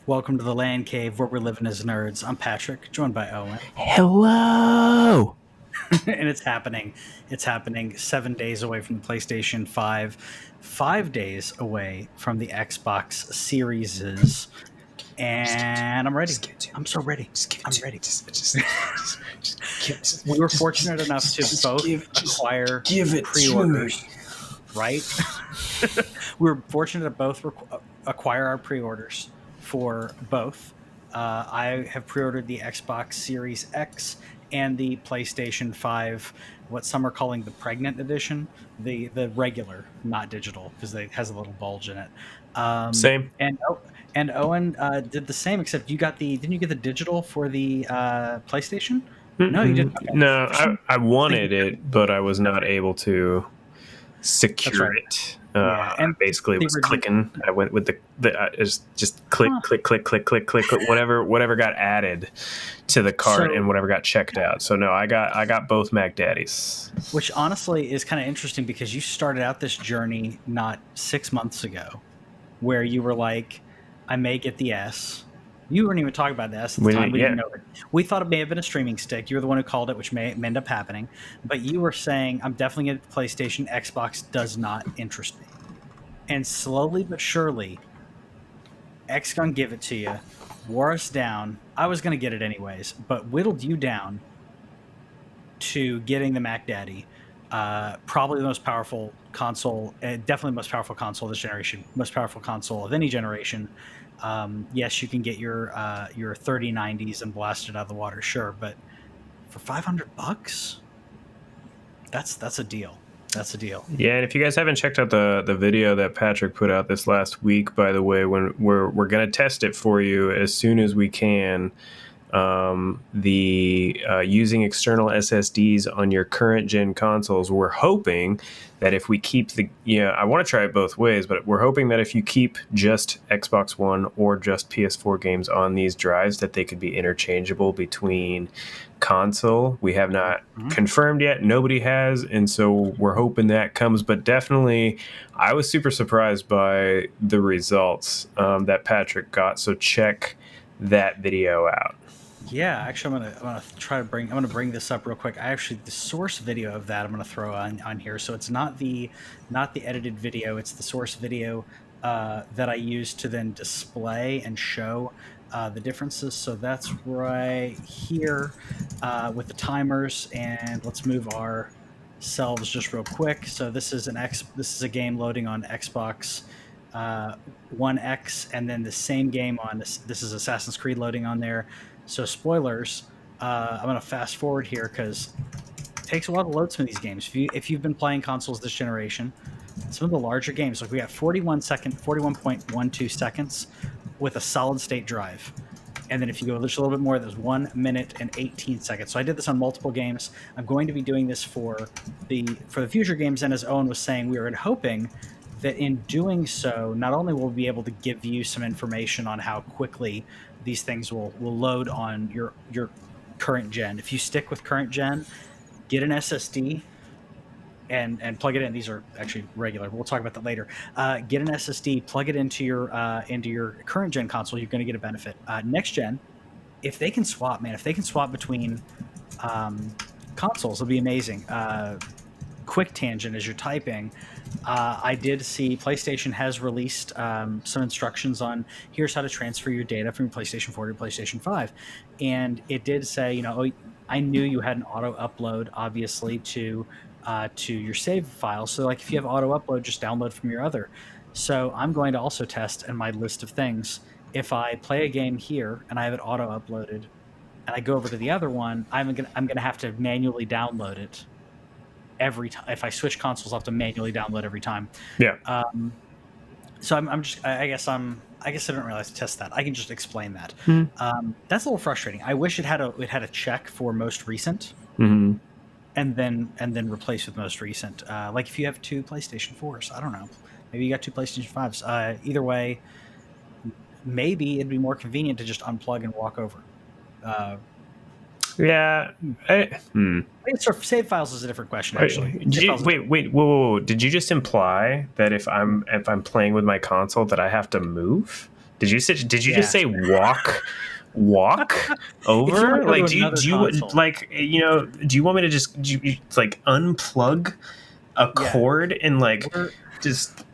Welcome to the Land Cave, where we're living as nerds. I'm Patrick, joined by Owen, Hello. and it's happening. It's happening 7 days away from the PlayStation 5, 5 days away from the Xbox Series, and I'm ready. Just give it to I'm me. so ready. Just give it I'm to me. ready. Just We were fortunate enough to both acquire give it pre-orders, right? We were fortunate to both acquire our pre-orders for both. I have pre-ordered the Xbox Series X and the PlayStation 5, what some are calling the pregnant edition, the regular, not digital, because it has a little bulge in it. Same. And Owen did the same, except didn't you get the digital for the PlayStation? No, you didn't. Okay. No, For some I thing, wanted it, but I was not okay, able to that's secure right. it. Yeah, I and basically the was original. clicking. I went with the just click, Huh. click, click, click, click, click, click, whatever got added to the cart and So whatever got checked out. So no, I got both Mac Daddies. Which honestly is kind of interesting because you started out this journey not 6 months ago, where you were like, I may get the S. You weren't even talking about the S at the time. We didn't Yeah, know it. We thought it may have been a streaming stick. You were the one who called it, which may end up happening. But you were saying, I'm definitely going to get the PlayStation. Xbox does not interest me. And slowly but surely, X gonna give it to you, wore us down. I was going to get it anyways, but whittled you down to getting the Mac Daddy. Probably the most powerful console, definitely the most powerful console of this generation, most powerful console of any generation. Yes, you can get your 3090s and blast it out of the water, sure, but for $500, that's a deal. That's a deal. yeah, and if you guys haven't checked out the video that Patrick put out this last week, by the way, when we're gonna test it for you as soon as we can. The using external SSDs on your current gen consoles, we're hoping that if we keep I want to try it both ways, but we're hoping that if you keep just Xbox One or just PS4 games on these drives, that they could be interchangeable between console. We have not confirmed yet. Nobody has. And so we're hoping that comes. But definitely, I was super surprised by the results that Patrick got. So check that video out. Yeah, actually, I'm gonna bring this up real quick. The source video of that I'm gonna throw on here. So it's not the edited video. It's the source video that I use to then display and show the differences. So that's right here with the timers. And let's move ourselves just real quick. So this is a game loading on Xbox One X, and then the same game on this is Assassin's Creed loading on there. So spoilers. I'm going to fast forward here because it takes a while to load some of these games. If you've been playing consoles this generation, some of the larger games, like we got 41.12 seconds with a solid state drive. And then if you go just a little bit more, there's 1 minute and 18 seconds. So I did this on multiple games. I'm going to be doing this for the future games. And as Owen was saying, we were hoping that in doing so, not only will we be able to give you some information on how quickly these things will load on your current gen. If you stick with current gen, get an SSD and plug it in. These are actually regular. We'll talk about that later. Get an SSD, plug it into your current gen console. You're going to get a benefit. Next gen, if they can swap, man, if they can swap between consoles, it'll be amazing. Quick tangent as you're typing. I did see PlayStation has released some instructions on here's how to transfer your data from your PlayStation 4 to PlayStation 5. And it did say, I knew you had an auto upload, obviously, to your save file. So like if you have auto upload, just download from your other. So I'm going to also test in my list of things. If I play a game here and I have it auto uploaded and I go over to the other one, I'm gonna have to manually download it every time. If I switch consoles, I'll have to manually download every time. Yeah. So I guess I didn't realize to test that. I can just explain that. That's a little frustrating. I wish it had a check for most recent, Mm-hmm. and then replace with most recent. Like if you have two PlayStation 4s, I don't know, maybe you got two PlayStation 5s. Either way, maybe it'd be more convenient to just unplug and walk over. Yeah. Save files is a different question, actually. Wait, whoa. Did you just imply that if I'm playing with my console that I have to move Did you just Yeah. say walk If you want over? to go to Like, another do you console, like, do you want me to just like unplug a yeah, cord and like we're just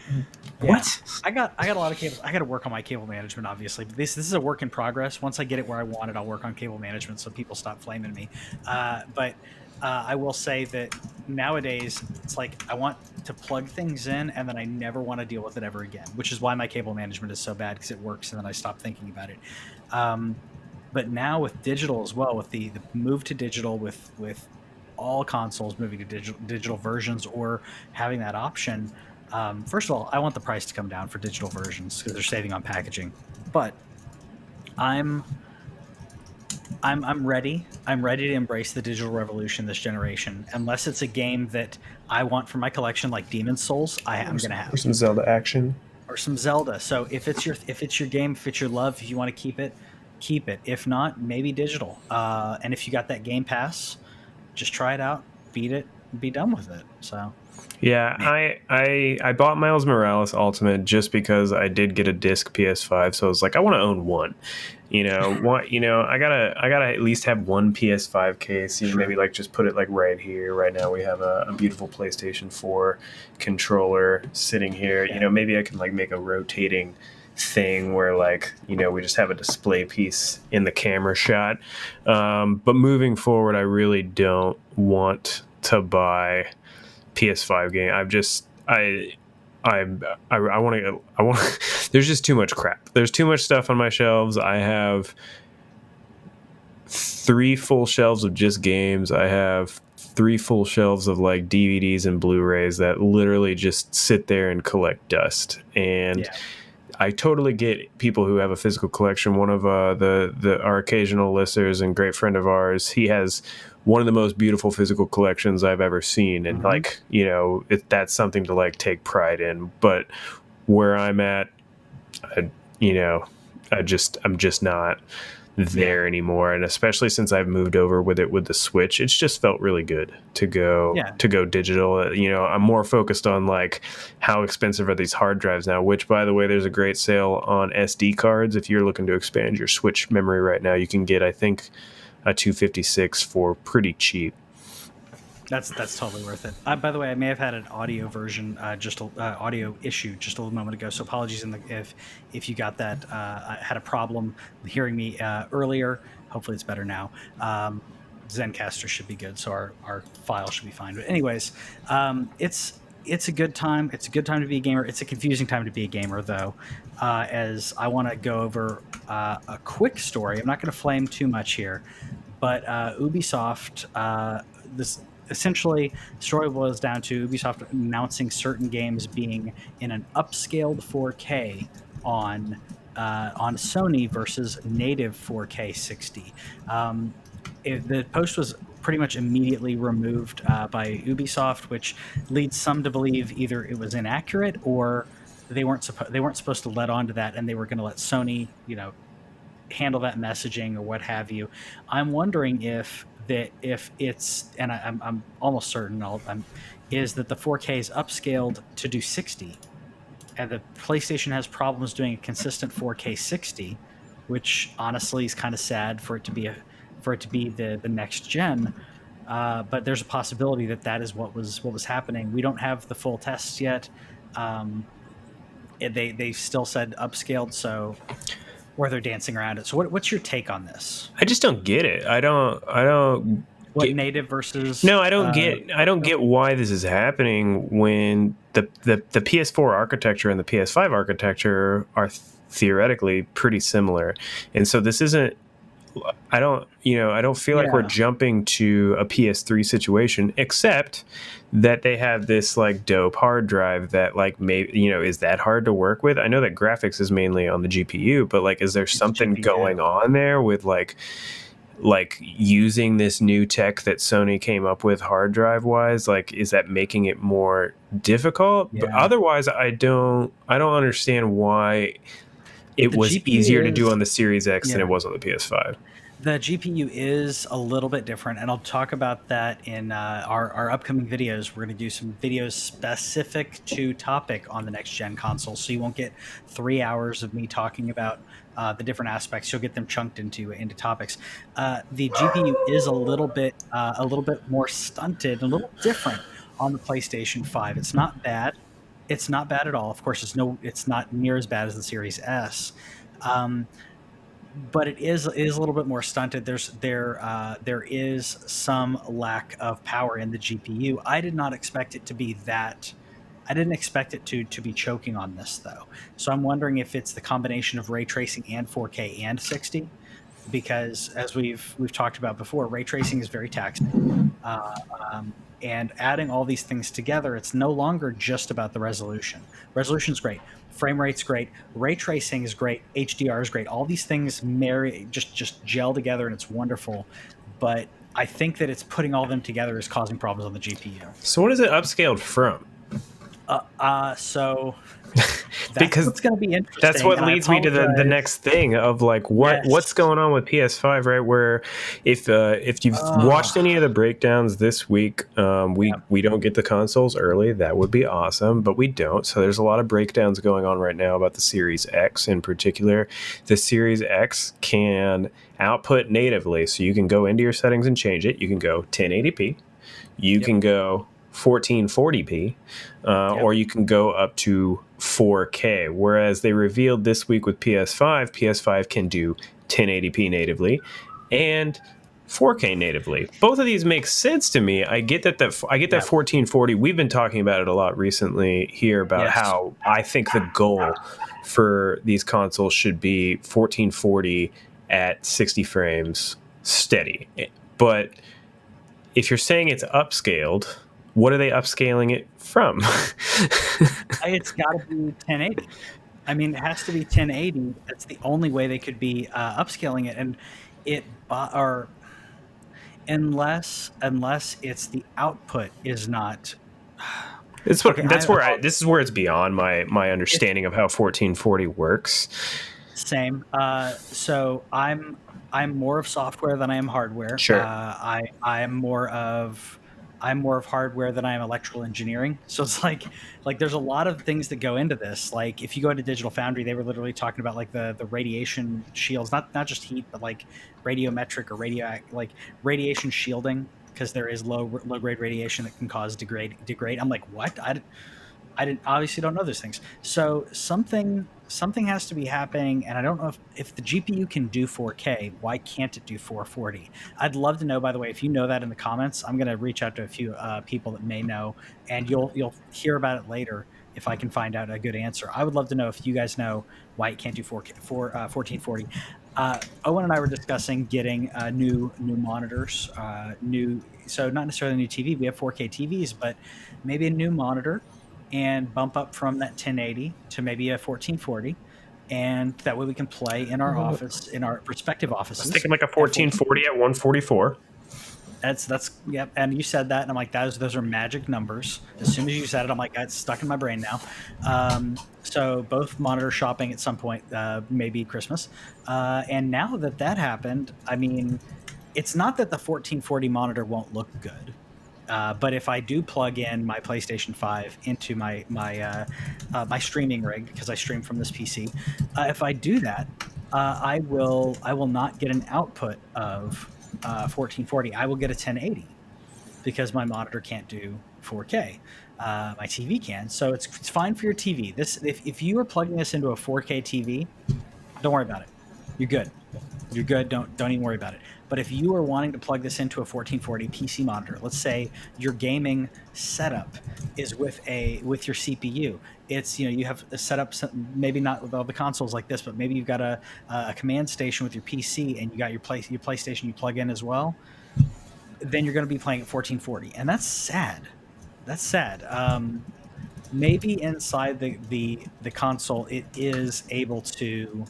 yeah. what? I got a lot of cables. I got to work on my cable management, obviously. But this is a work in progress. Once I get it where I want it, I'll work on cable management so people stop flaming me. But I will say that nowadays it's like I want to plug things in and then I never want to deal with it ever again, which is why my cable management is so bad because it works and then I stop thinking about it. Um, but now with digital as well, with the move to digital, with all consoles moving to digital versions or having that option. First of all, I want the price to come down for digital versions because they're saving on packaging. But I'm I'm ready. I'm ready to embrace the digital revolution this generation. Unless it's a game that I want for my collection, like Demon's Souls, I'm gonna Or have, some Zelda action? or some Zelda. So if it's your game, if it's your love, if you want to keep it, keep it. If not, maybe digital. And if you got that Game Pass, just try it out, beat it, and be done with it. So Yeah, man, I bought Miles Morales Ultimate just because I did get a disc PS5, so I was like, I want to own one. I gotta at least have one PS5 case. Maybe true. like just put it like right here. Right now we have a beautiful PlayStation 4 controller sitting here. Yeah. Maybe I can like make a rotating thing where like we just have a display piece in the camera shot. But moving forward, I really don't want to buy PS5 game. I want to there's just too much crap. There's too much stuff on my shelves. I have 3 full shelves of just games. I have 3 full shelves of like DVDs and Blu-rays that literally just sit there and collect dust. And Yeah. I totally get people who have a physical collection. One of our occasional listeners and great friend of ours, he has one of the most beautiful physical collections I've ever seen, and Mm-hmm. like that's something to like take pride in. But where I'm at, I, you know, I'm just not Yeah. there anymore, and especially since I've moved over with the Switch, it's just felt really good to Yeah. go digital. I'm more focused on like how expensive are these hard drives now, which by the way, there's a great sale on SD cards. If you're looking to expand your Switch memory right now, you can get, I think, a 256 for pretty cheap. That's totally worth it. By the way, I may have had an audio version, audio issue just a little moment ago. So apologies if you got that. I had a problem hearing me earlier. Hopefully, it's better now. Zencaster should be good, so our file should be fine. But anyways, it's a good time. It's a good time to be a gamer. It's a confusing time to be a gamer, though, as I want to go over a quick story. I'm not going to flame too much here, but Ubisoft, this essentially the story boils down to Ubisoft announcing certain games being in an upscaled 4K on Sony versus native 4K 60. The post was pretty much immediately removed by Ubisoft, which leads some to believe either it was inaccurate or they weren't supposed to let on to that, and they were going to let Sony, handle that messaging or what have you. I'm wondering if it's, and I'm almost certain is that the 4K is upscaled to do 60, and the PlayStation has problems doing a consistent 4K 60, which honestly is kind of sad for it to be the next gen. But there's a possibility that is what was happening. We don't have the full tests yet. They still said upscaled, so, or they're dancing around it. So what's your take on this? I just don't get it. I don't What, get. native versus No, I don't get why this is happening when the PS4 architecture and the PS5 architecture are theoretically pretty similar. And so this isn't, I don't feel like we're Yeah. jumping to a PS3 situation, except that they have this like dope hard drive that like maybe, is that hard to work with? I know that graphics is mainly on the GPU, but like, is there It's something GPU. going on there with like using this new tech that Sony came up with hard drive wise? Like, is that making it more difficult? But Yeah. otherwise, I don't understand why If it the was GPU easier to do is on the Series X than yeah. it was on the PS5. The GPU is a little bit different, and I'll talk about that in our upcoming videos. We're going to do some videos specific to topic on the next gen console, so you won't get 3 hours of me talking about the different aspects. You'll get them chunked into topics. The GPU is a little bit more stunted, a little different on the PlayStation 5. It's not bad. It's not bad at all. Of course, it's not near as bad as the Series S. Um, but it is a little bit more stunted. There is some lack of power in the GPU. I did not expect it to be that. I didn't expect it to be choking on this though. So I'm wondering if it's the combination of ray tracing and 4K and 60, because as we've talked about before, ray tracing is very taxing. Uh, and adding all these things together, it's no longer just about the resolution. Resolution's great, frame rate's great, ray tracing is great, HDR is great. All these things marry, just gel together, and it's wonderful. But I think that it's putting all of them together is causing problems on the GPU. So what is it upscaled from? So that's Because what's going to be interesting. that's what and I leads me to the apologize. next thing of like Yes. what's going on with PS5, right? Where if you've watched any of the breakdowns this week, we don't get the consoles early. That would be awesome, but we don't. So there's a lot of breakdowns going on right now about the Series X in particular. The Series X can output natively, so you can go into your settings and change it. You can go 1080p. You can go 1440p, or you can go up to 4K. Whereas they revealed this week with PS5 can do 1080p natively and 4K natively. Both of these make sense to me. I get that 1440. We've been talking about it a lot recently here about how I think the goal for these consoles should be 1440 at 60 frames steady. But if you're saying it's upscaled, what are they upscaling it from? It's got to be 1080. I mean, it has to be 1080. That's the only way they could be upscaling it, and or unless it's the output is not. This is where it's beyond my understanding of how 1440 works. Same. So I'm more of software than I am hardware. Sure. I'm more of hardware than I am electrical engineering. So it's like there's a lot of things that go into this. Like if you go into Digital Foundry, they were literally talking about like the radiation shields, not just heat, but like radiometric or radiation shielding, because there is low grade radiation that can cause degrade. I'm like, what? I didn't obviously don't know those things. So something has to be happening, and I don't know if the GPU can do 4K. Why can't it do 440? I'd love to know. By the way, if you know that in the comments, I'm going to reach out to a few people that may know, and you'll hear about it later if I can find out a good answer. I would love to know if you guys know why it can't do 1440. Owen and I were discussing getting new monitors, so not necessarily a new TV. We have 4K TVs, but maybe a new monitor, and bump up from that 1080 to maybe a 1440, and that way we can play in our office, in our respective offices. I was thinking like a 1440 at 144. That's yep. And you said that, and I'm like, those are magic numbers. As soon as you said it, I'm like, that's stuck in my brain now. So both monitor shopping at some point, maybe Christmas. And now that happened, I mean, it's not that the 1440 monitor won't look good. But if I do plug in my PlayStation 5 into my streaming rig, because I stream from this PC, if I do that, I will not get an output of 1440. I will get a 1080 because my monitor can't do 4K. My TV can, so it's fine for your TV. If you are plugging this into a 4K TV, don't worry about it. You're good. You're good. Don't even worry about it. But if you are wanting to plug this into a 1440 PC monitor, let's say your gaming setup is with your CPU. It's, you have a setup, maybe not with all the consoles like this, but maybe you've got a command station with your PC, and you got your PlayStation you plug in as well. Then you're going to be playing at 1440, and that's sad. That's sad. Maybe inside the console, it is able to.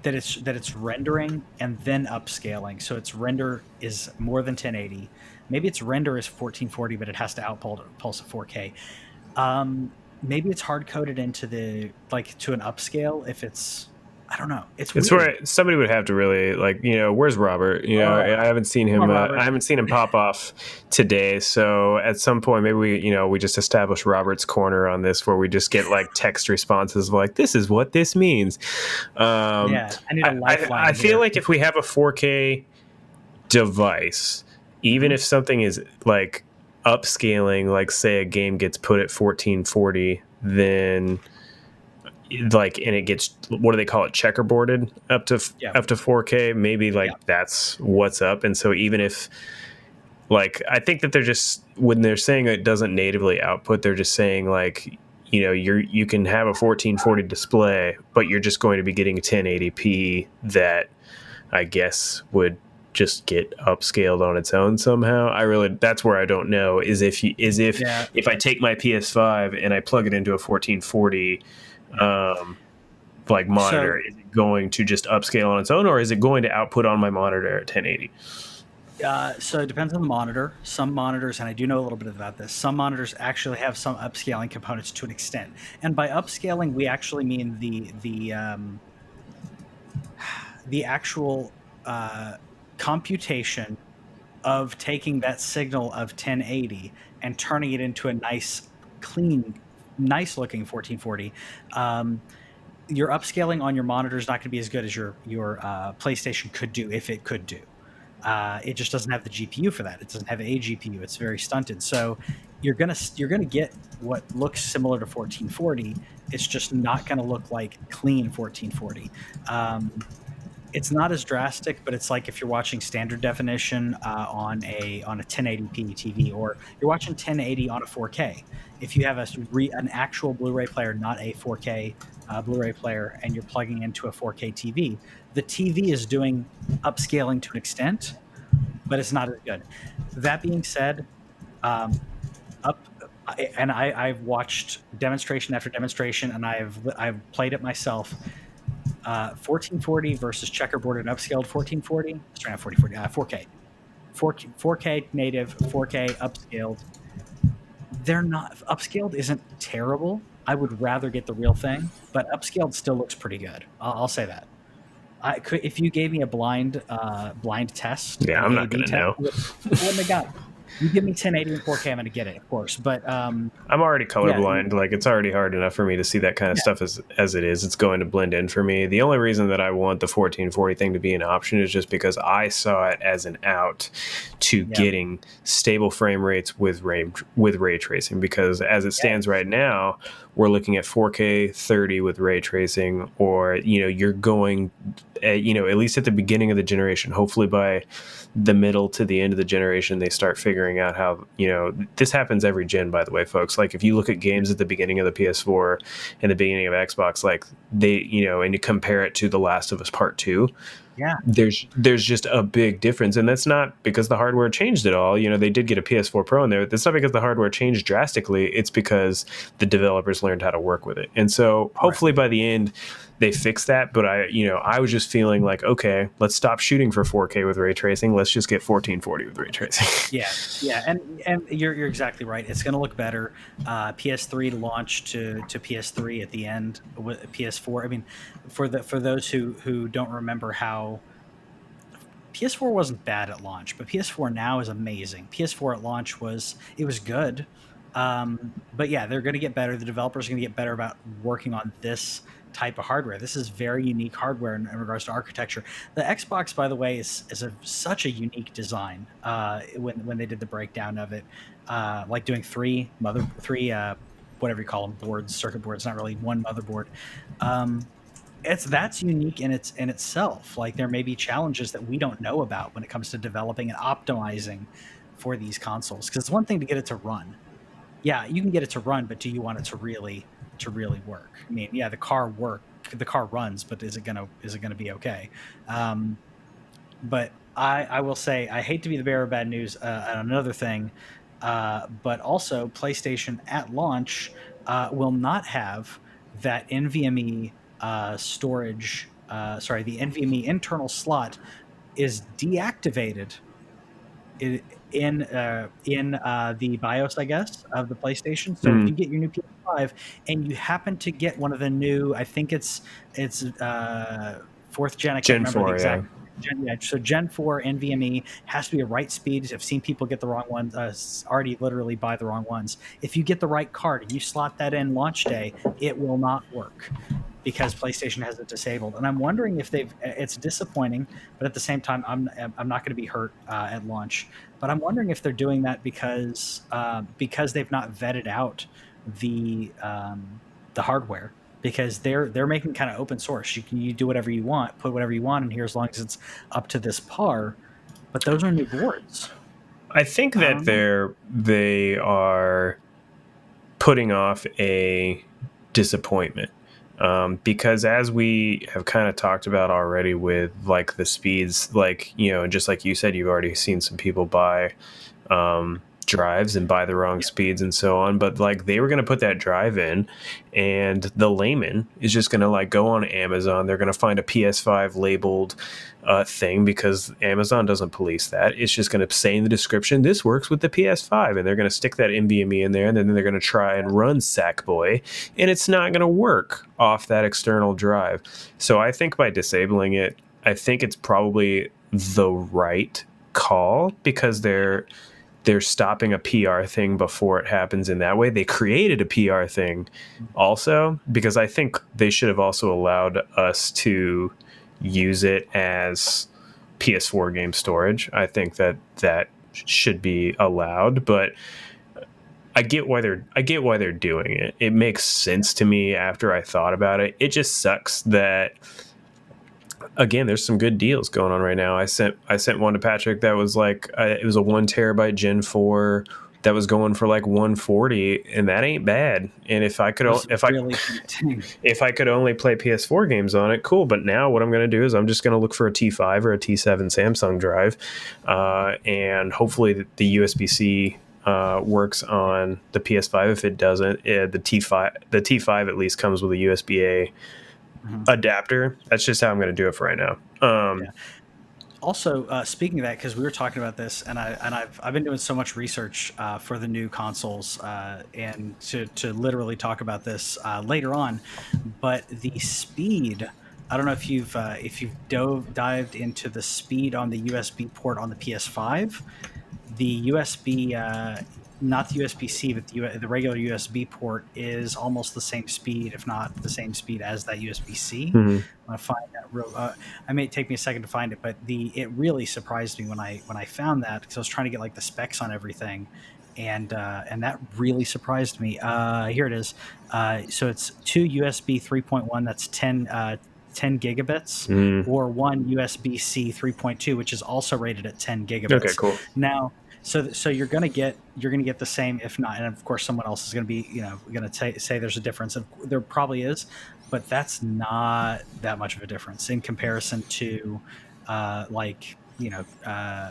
That it's rendering and then upscaling. So its render is more than 1080. Maybe its render is 1440, but it has to outpulse a 4K. Maybe it's hard coded into to an upscale. If it's, I don't know. It's It's weird. where somebody would have to really where's Robert? Oh, I haven't seen come on, him. I Robert. haven't seen him pop off today. So at some point, maybe we just establish Robert's corner on this, where we just get like text responses like, "This is what this means." Um, Yeah, I need a I lifeline feel here. like if we have a 4K device, even Mhm. if something is like upscaling, like say a game gets put at 1440, then like and it gets, what do they call it, checkerboarded Yeah, up to 4K, maybe yeah. like that's what's up. And so even if, like, I think that they're just, when they're saying it doesn't natively output, they're just saying like, you can have a 1440 display, but you're just going to be getting a 1080p that I guess would just get upscaled on its own somehow. That's where I don't know, Yeah. if I take my PS5 and I plug it into a 1440 Yeah. um like monitor, So, is it going to just upscale on its own, or is it going to output on my monitor at 1080? so it depends on the monitor. Some monitors, and I do know a little bit about this, some monitors actually have some upscaling components to an extent. And by upscaling, we actually mean the actual computation of taking that signal of 1080 and turning it into a nice, clean, nice looking 1440. Um, your upscaling on your monitor is not going to be as good as your PlayStation could do, if it could do. It just doesn't have the GPU for that. It doesn't have a GPU. It's very stunted. So you're gonna get what looks similar to 1440. It's just not going to look like clean 1440. It's not as drastic, but it's like if you're watching standard definition on a 1080p TV, or you're watching 1080 on a 4K. If you have an actual Blu-ray player, not a 4K Blu-ray player, and you're plugging into a 4K TV, the TV is doing upscaling to an extent, but it's not as good. That being said, um, up and I've watched demonstration after demonstration, and I've played it myself. 1440 versus checkerboard and upscaled 1440. Sorry, not 1440. 4K. 4K native, 4K upscaled. They're not upscaled. Isn't terrible. I would rather get the real thing, but upscaled still looks pretty good. I'll say that. I could, if you gave me a blind test, Yeah, an I'm not A/B gonna test, know. I wouldn't have got it. You give me 1080 and 4K, I'm going to get it, of course. But I'm already yeah, colorblind. Like, it's already hard enough for me to see that kind of yeah, stuff as it is. It's going to blend in for me. The only reason that I want the 1440 thing to be an option is just because I saw it as an out to yeah, getting stable frame rates with ray tracing. Because as it yeah, stands right now, we're looking at 4K 30 with ray tracing, or you're going, at least at the beginning of the generation. Hopefully by the middle to the end of the generation, they start figuring out how, this happens every gen, by the way, folks. Like, if you look at games at the beginning of the PS4 and the beginning of Xbox, like and you compare it to The Last of Us Part 2, yeah. there's just a big difference. And that's not because the hardware changed at all. They did get a PS4 Pro in there. That's not because the hardware changed drastically. It's because the developers learned how to work with it. And so Correct. hopefully by the end they fix that. But I was just feeling like, okay, let's stop shooting for 4K with ray tracing. Let's just get 1440 with ray tracing. Yeah, yeah, and you're exactly right. It's going to look better. PS3 launched to PS3 at the end with PS4. I mean, for those who don't remember how PS4 wasn't bad at launch, but PS4 now is amazing. PS4 at launch was good. But yeah, they're going to get better. The developers are going to get better about working on this type of hardware. This is very unique hardware in regards to architecture. The Xbox, by the way, is such a unique design. When they did the breakdown of it, like doing three whatever you call them, boards, circuit boards, not really one motherboard. That's unique in itself. Like, there may be challenges that we don't know about when it comes to developing and optimizing for these consoles, because it's one thing to get it to run. Yeah, you can get it to run, but do you want it to really work? I mean, yeah, the car runs, but is it gonna be okay? um, but I will say, I hate to be the bearer of bad news on another thing, but also PlayStation at launch will not have that NVMe storage. Sorry, the NVMe internal slot is deactivated in the BIOS, I guess, of the PlayStation. So if Hmm. you get your new PS5 and you happen to get one of the new, I think it's fourth gen, I can't Gen remember the 4, yeah. exact gen, yeah, so Gen 4 NVMe has to be a right speed. I've seen people get the wrong ones, already literally buy the wrong ones. If you get the right card and you slot that in launch day, it will not work because PlayStation has it disabled. And I'm wondering if it's disappointing, but at the same time, I'm not going to be hurt at launch. But I'm wondering if they're doing that because they've not vetted out the hardware, because they're making kind of open source. You do whatever you want, put whatever you want in here as long as it's up to this par. But those are new boards. I think I that don't know. they are putting off a disappointment, because as we have kind of talked about already with like the speeds, like, you know, just like you said, you've already seen some people buy drives and buy the wrong Yeah. speeds and so on. But like they were going to put that drive in, and the layman is just going to like go on Amazon. They're going to find a PS5 labeled thing, because Amazon doesn't police that. It's just going to say in the description, this works with the PS5, and they're going to stick that NVMe in there, and then they're going to try and run Sackboy, and it's not going to work off that external drive. So I think by disabling it, I think it's probably the right call, because they're stopping a PR thing before it happens in that way. They created a PR thing also, because I think they should have also allowed us to use it as PS4 game storage. I think that should be allowed, but I get why they're doing it. It makes sense to me after I thought about it. It just sucks that, again, there's some good deals going on right now. I sent one to Patrick that was like it was a 1 terabyte Gen 4 that was going for like 140, and that ain't bad. And if I could It's really tempting. if I could only play PS4 games on it, cool. But now what I'm going to do is I'm just going to look for a T5 or a T7 Samsung drive, and hopefully the USB-C works on the PS5. If it doesn't, the T5 at least comes with a USB-A adapter. That's just how I'm going to do it for right now. Yeah. Also, speaking of that, because we were talking about this, and I've been doing so much research for the new consoles, and to literally talk about this later on. But the speed, I don't know if you've dived into the speed on the USB port on the PS5. The USB, not the USB-C, but the regular USB port is almost the same speed, if not the same speed as that USB-C. Mm-hmm. I'm gonna find that I may take me a second to find it, but it really surprised me when I found that, because I was trying to get like the specs on everything, and that really surprised me. Here it is. So it's two USB 3.1. That's 10 gigabits, Mm. or one USB-C 3.2, which is also rated at 10 gigabits. Okay, cool. Now, so you're gonna get the same, if not, and of course someone else is gonna be gonna say there's a difference. There probably is, but that's not that much of a difference in comparison to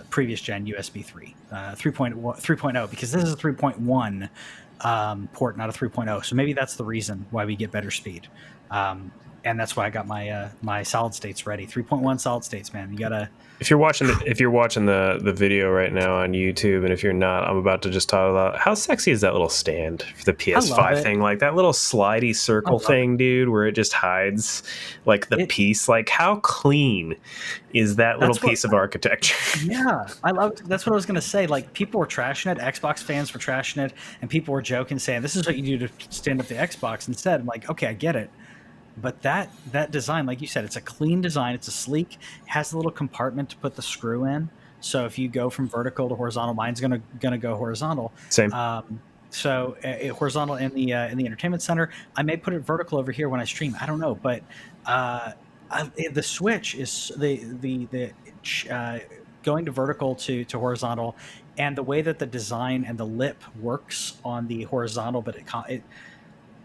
previous gen USB 3.0, because this is a 3.1 port, not a 3.0. So maybe that's the reason why we get better speed. And that's why I got my solid states ready. 3.1 solid states, man. You gotta. If you're watching the video right now on YouTube, and if you're not, I'm about to just talk about how sexy is that little stand for the PS5 thing, like that little slidey circle thing, dude, where it just hides like the piece. Like, how clean is that little piece of architecture? Yeah, I love. That's what I was gonna say. Like, people were trashing it. Xbox fans were trashing it, and people were joking, saying this is what you do to stand up the Xbox instead. I'm like, okay, I get it. But that design, like you said, it's a clean design. It's a sleek, has a little compartment to put the screw in. So if you go from vertical to horizontal, mine's gonna go horizontal. Same. So horizontal in the entertainment center. I may put it vertical over here when I stream. I don't know, but the switch is the going to vertical to horizontal, and the way that the design and the lip works on the horizontal. But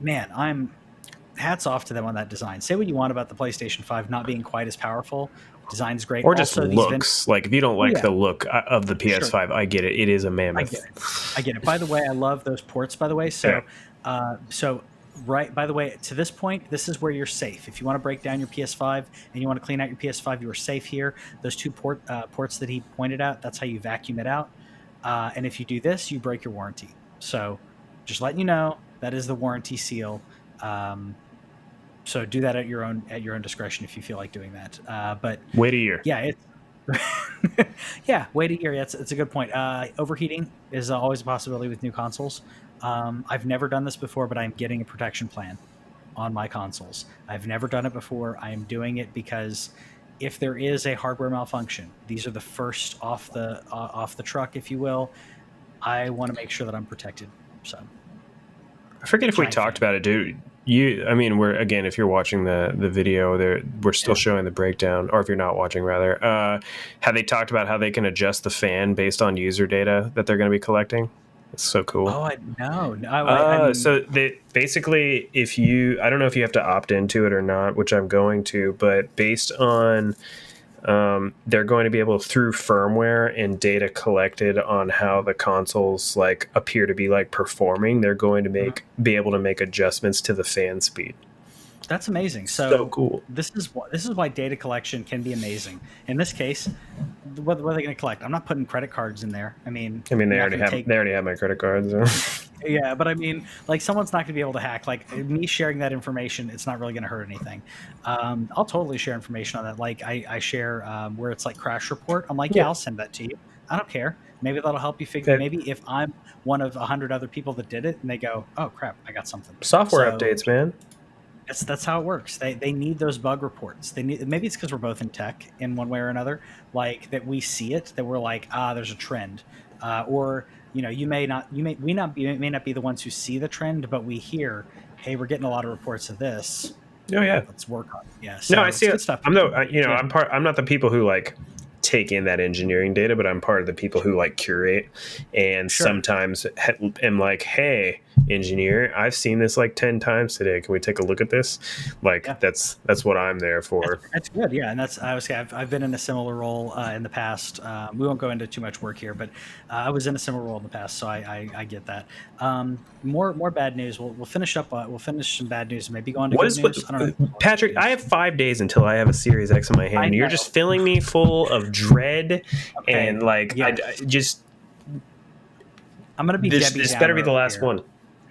I'm hats off to them on that design. Say what you want about the PlayStation 5 not being quite as powerful. Design's great. Or just also, looks. Like, if you don't like the look of the PS5, sure. I get it. It is a mammoth. I get it. By the way, I love those ports, by the way. So, right, by the way, to this point, this is where you're safe. If you want to break down your PS5 and you want to clean out your PS5, you are safe here. Those two ports that he pointed out, that's how you vacuum it out. And if you do this, you break your warranty. So just letting you know. That is the warranty seal. So do that at your own discretion if you feel like doing that. But Wait a year. yeah, it's yeah, wait a year. Yeah, it's a good point. Overheating is always a possibility with new consoles. I've never done this before, but I'm getting a protection plan on my consoles. I've never done it before. I am doing it because if there is a hardware malfunction, these are the first off the truck, if you will. I want to make sure that I'm protected. So I forget if we talked about it, dude. I mean, we're again, if you're watching the video, we're still showing the breakdown, or if you're not watching, rather, have they talked about how they can adjust the fan based on user data that they're going to be collecting? It's so cool. Oh, no. I mean, so they basically, I don't know if you have to opt into it or not, which I'm going to, but based on they're going to be able, through firmware and data collected on how the consoles like appear to be like performing, they're going to be able to make adjustments to the fan speed. That's amazing. So cool. This is why data collection can be amazing. In this case, what are they going to collect? I'm not putting credit cards in there. I mean, they already have my credit cards. So. Yeah, but I mean, like, someone's not going to be able to hack. Like, me sharing that information, it's not really going to hurt anything. I'll totally share information on that. Like, I share where it's like crash report. I'm like, yeah, I'll send that to you. I don't care. Maybe that'll help you figure. Maybe if I'm one of 100 other people that did it, and they go, oh crap, I got something. Software updates, man. That's how it works. They need those bug reports. Maybe it's because we're both in tech in one way or another. Like, that we see it, that we're like, there's a trend, or we may not be the ones who see the trend, but we hear, hey, we're getting a lot of reports of this. Oh yeah, let's work on it. Yeah. So no, I see it. Stuff. I'm not the people who like take in that engineering data, but I'm part of the people who like curate, and sometimes am like, hey, engineer, I've seen this like 10 times today. Can we take a look at this? Like, that's what I'm there for. That's good. Yeah. And I've been in a similar role in the past. We won't go into too much work here, but I was in a similar role in the past. So I get that. More bad news. We'll finish up. We'll finish some bad news and maybe go on to good news. I don't know. Patrick, I have 5 days until I have a Series X in my hand. You're just filling me full of dread and like, I just, I'm going to be this better be the last one.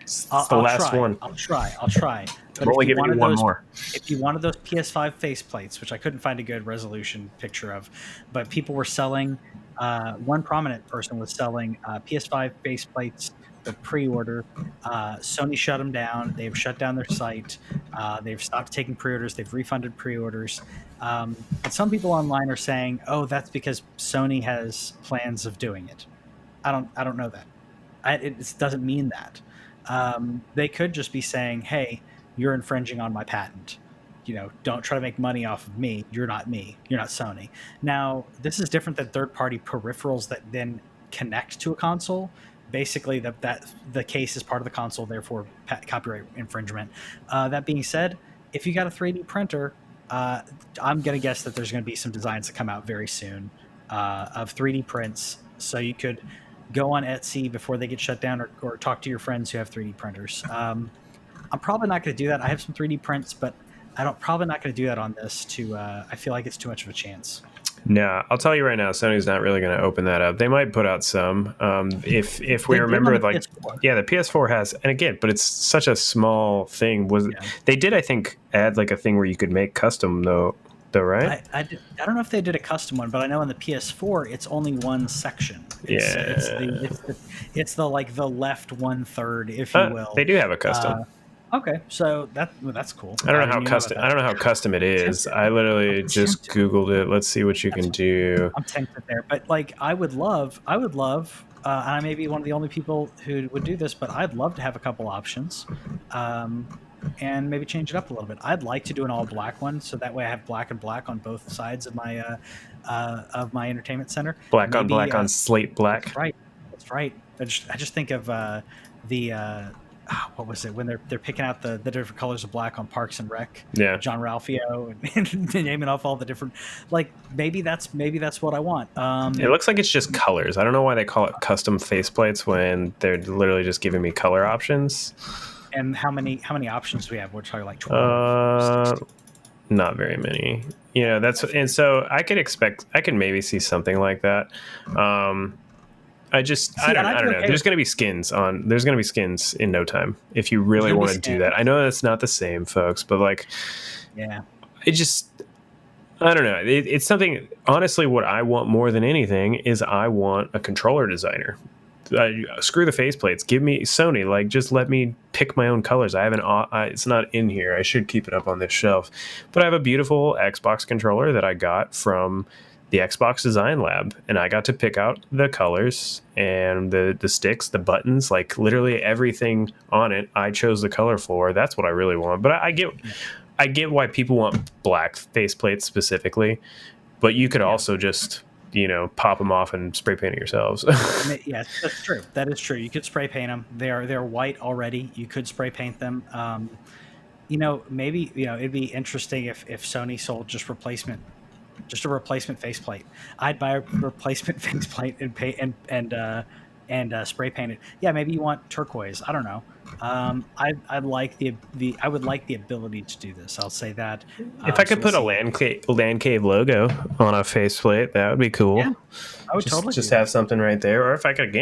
It's the last one. I'll try. But I'm only giving you one more. If you wanted those PS5 faceplates, which I couldn't find a good resolution picture of, but people were selling, one prominent person was selling PS5 faceplates for pre-order. Sony shut them down. They've shut down their site. They've stopped taking pre-orders. They've refunded pre-orders. And some people online are saying, "Oh, that's because Sony has plans of doing it." I don't know that. It doesn't mean that. They could just be saying, hey, you're infringing on my patent. Don't try to make money off of me. You're not me. You're not Sony. Now, this is different than third-party peripherals that then connect to a console. Basically, that the case is part of the console, therefore copyright infringement. That being said, if you got a 3D printer, I'm going to guess that there's going to be some designs that come out very soon of 3D prints. So you could go on Etsy before they get shut down, or talk to your friends who have 3D printers. I'm probably not going to do that. I have some 3D prints, but probably not going to do that on this. I feel like it's too much of a chance. No, I'll tell you right now, Sony's not really going to open that up. They might put out some. If we remember, like, PS4. Yeah, the PS4 has, and again, but it's such a small thing. They did, I think, add like a thing where you could make custom though, right? I don't know if they did a custom one, but I know on the PS4 it's only one section. It's the like the left 1/3, if you will. They do have a custom. Okay, so that's cool. I don't know how custom it is. I literally just Googled it. Let's see what you can do. I'm tempted there, but like I would love, and I may be one of the only people who would do this, but I'd love to have a couple options, and maybe change it up a little bit. I'd like to do an all black one, so that way I have black and black on both sides of my entertainment center. Black on black on slate black. That's right. I just think of what was it when they're picking out the different colors of black on Parks and Rec? Yeah, John Ralphio and naming off all the different, like, maybe that's what I want. It looks like it's just colors. I don't know why they call it custom faceplates when they're literally just giving me color options. And how many options do we have? We're talking like 12. Not very many. And so I could maybe see something like that. I See, and I'd don't be know. okay There's with going to be skins on. There's going to be skins in no time if you really gonna be want to do that. I skins. know that's not the same, folks, but like, Yeah. it just, I don't know. It's something. Honestly, what I want more than anything is I want a controller designer. Screw the faceplates. Give me Sony. Like, just let me pick my own colors. I haven't. It's not in here. I should keep it up on this shelf. But I have a beautiful Xbox controller that I got from the Xbox Design Lab, and I got to pick out the colors and the sticks, the buttons, like literally everything on it. I chose the color for. That's what I really want. But I get why people want black faceplates specifically. But you could Yeah. also just pop them off and spray paint it yourselves. Yes, that's true. That is true. You could spray paint them. They're white already. You could spray paint them. Maybe it'd be interesting if Sony sold just a replacement faceplate. I'd buy a replacement faceplate and paint and spray paint it. Yeah, maybe you want turquoise. I don't know. I'd like I would like the ability to do this. I'll say that. If I So could let's put a see. LAN cave logo on a faceplate, that would be cool. Yeah, I would totally Just do have that. something right there. Or if I could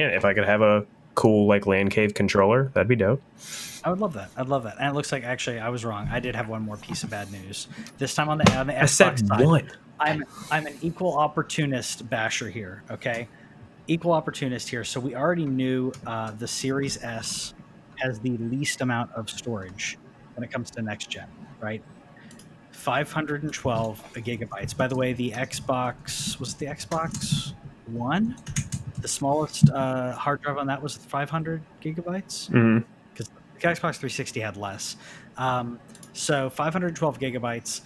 have a cool like LAN cave controller, that'd be dope. I would love that. I'd love that. And it looks like actually I was wrong. I did have one more piece of bad news. This time on the I said Xbox side, one. I'm an equal opportunist basher here. Okay, equal opportunist here. So we already knew the Series S has the least amount of storage when it comes to next gen, right? 512 gigabytes. By the way, the Xbox was it the Xbox One? The smallest hard drive on that was 500 gigabytes Mm-hmm. because the Xbox 360 had less. So 512 gigabytes.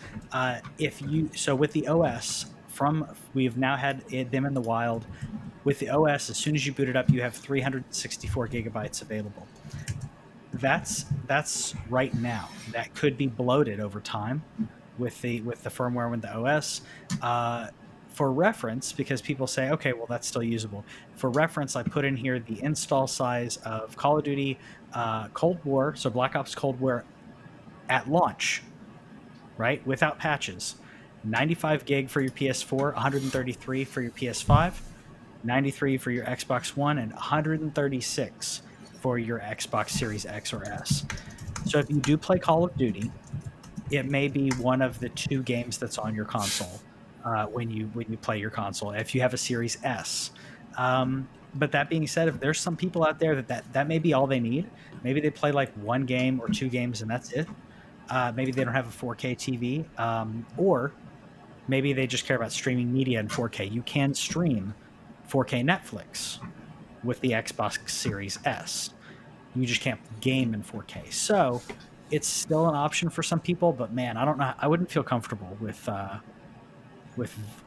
So with the OS we've now had them in the wild. With the OS, as soon as you boot it up, you have 364 gigabytes available. That's right now. That could be bloated over time with the firmware with the OS. For reference, because people say, okay, well, that's still usable. For reference, I put in here the install size of Call of Duty Cold War, so Black Ops Cold War at launch, right, without patches. 95 gig for your PS4, 133 for your PS5, 93 for your Xbox One, and 136 for your Xbox Series X or S. So if you do play Call of Duty, it may be one of the two games that's on your console when you play your console. If you have a Series S, but that being said, if there's some people out there that may be all they need, maybe they play like one game or two games and that's it. Maybe they don't have a 4K TV, or maybe they just care about streaming media in 4K. You can stream 4K Netflix with the Xbox Series S. You just can't game in 4K. So it's still an option for some people, but man, I don't know. I wouldn't feel comfortable with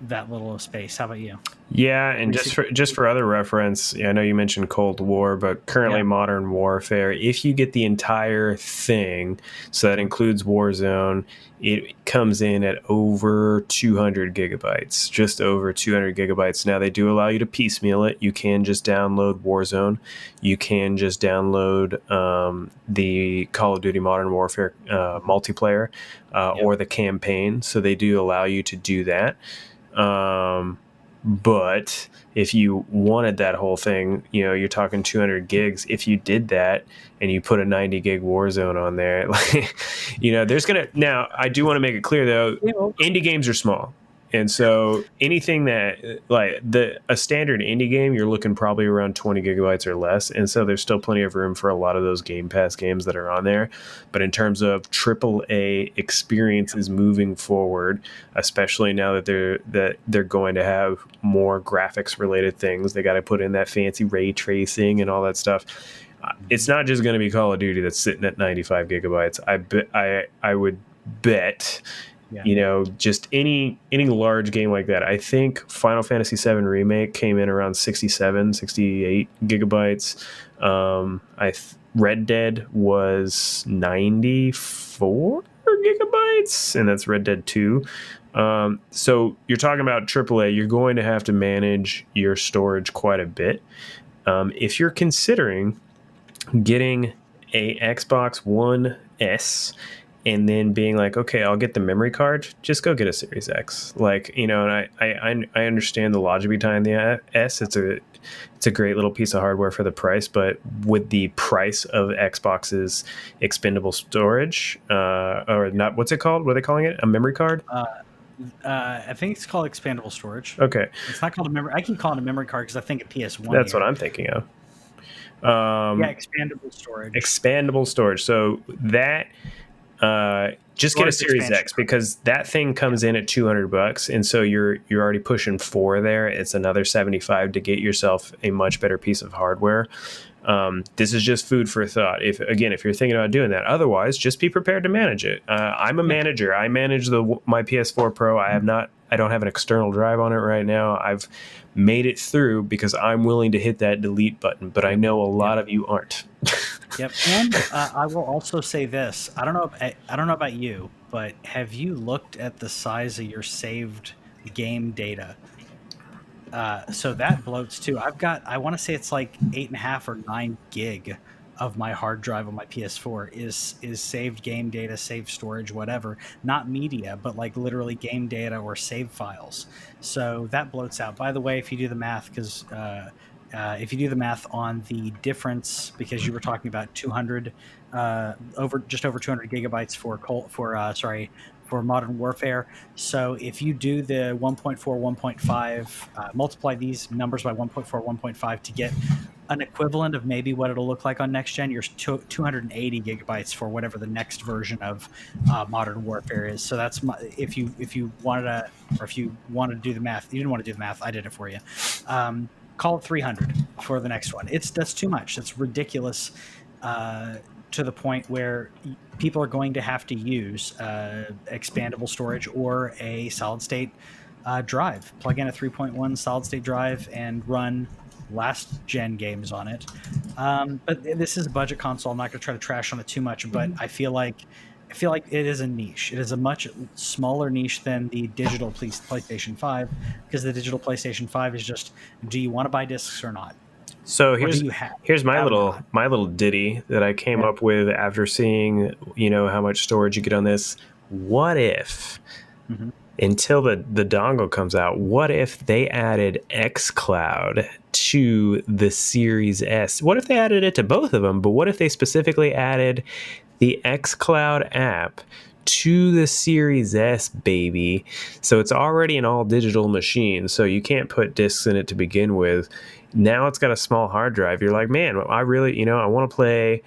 that little space. How about you? Yeah, and just for other reference, I know you mentioned Cold War, but currently Yeah. Modern Warfare, if you get the entire thing, so that includes Warzone, it comes in at over 200 gigabytes, just over 200 gigabytes. Now they do allow you to piecemeal it. You can just download Warzone. You can just download the Call of Duty Modern Warfare multiplayer or the campaign. So they do allow you to do that. But if you wanted that whole thing, you're talking 200 gigs. If you did that and you put a 90 gig Warzone on there, now I do want to make it clear though, indie games are small. And so anything that like a standard indie game, you're looking probably around 20 gigabytes or less. And so there's still plenty of room for a lot of those Game Pass games that are on there. But in terms of AAA experiences moving forward, especially now that they're going to have more graphics related things, they got to put in that fancy ray tracing and all that stuff. It's not just going to be Call of Duty that's sitting at 95 gigabytes. I would bet. Yeah. Just any large game like that. I think Final Fantasy VII Remake came in around 67, 68 gigabytes. Red Dead was 94 gigabytes, and that's Red Dead 2. So you're talking about AAA, you're going to have to manage your storage quite a bit. If you're considering getting a Xbox One S and then being like, okay, I'll get the memory card, just go get a Series X. And I understand the logic behind the S. it's a great little piece of hardware for the price. But with the price of Xbox's expendable storage, or not, what's it called? What are they calling it? A memory card? Uh, I think it's called expandable storage. Okay, It's not called a memory. I keep calling it a memory card because I think of PS1 that's what here. I'm thinking of. Yeah, expandable storage. Expandable storage. So that just get a Storage Series expansion X card. because that thing comes in at $200, and so you're already pushing 4 there. It's another 75 to get yourself a much better piece of hardware. This is just food for thought. If you're thinking about doing that, otherwise, just be prepared to manage it. I'm a manager. I manage my PS4 Pro. I don't have an external drive on it right now. I've made it through because I'm willing to hit that delete button, but I know a lot of you aren't. Yep, and I will also say this: I don't know about you, but have you looked at the size of your saved game data? So that bloats too. I want to say it's like 8.5 or 9 gig of my hard drive on my PS4 is saved game data, saved storage, whatever. Not media, but like literally game data or save files. So that bloats out. By the way, if you do the math, because if you do the math on the difference, because you were talking about 200 just over 200 gigabytes for Modern Warfare. So if you do the 1.4, 1.5, multiply these numbers by 1.4, 1.5 to get an equivalent of maybe what it'll look like on next gen, you're 280 gigabytes for whatever the next version of Modern Warfare is. So that's if you wanted to do the math, you didn't want to do the math, I did it for you. Call it 300 for the next one. That's too much. That's ridiculous. To the point where people are going to have to use expandable storage or a solid state drive. Plug in a 3.1 solid state drive and run last gen games on it. But this is a budget console. I'm not going to try to trash on it too much, but I feel like it is a niche. It is a much smaller niche than the digital PlayStation 5, because the digital PlayStation 5 is just, do you want to buy discs or not? So here's my have little ditty that I came up with after seeing how much storage you get on this. What if until the dongle comes out, what if they added xCloud to the Series S? What if they added it to both of them? But what if they specifically added the xCloud app to the Series S, baby? So it's already an all digital machine, so you can't put discs in it to begin with. Now it's got a small hard drive. You're like, man, I really, I want to play,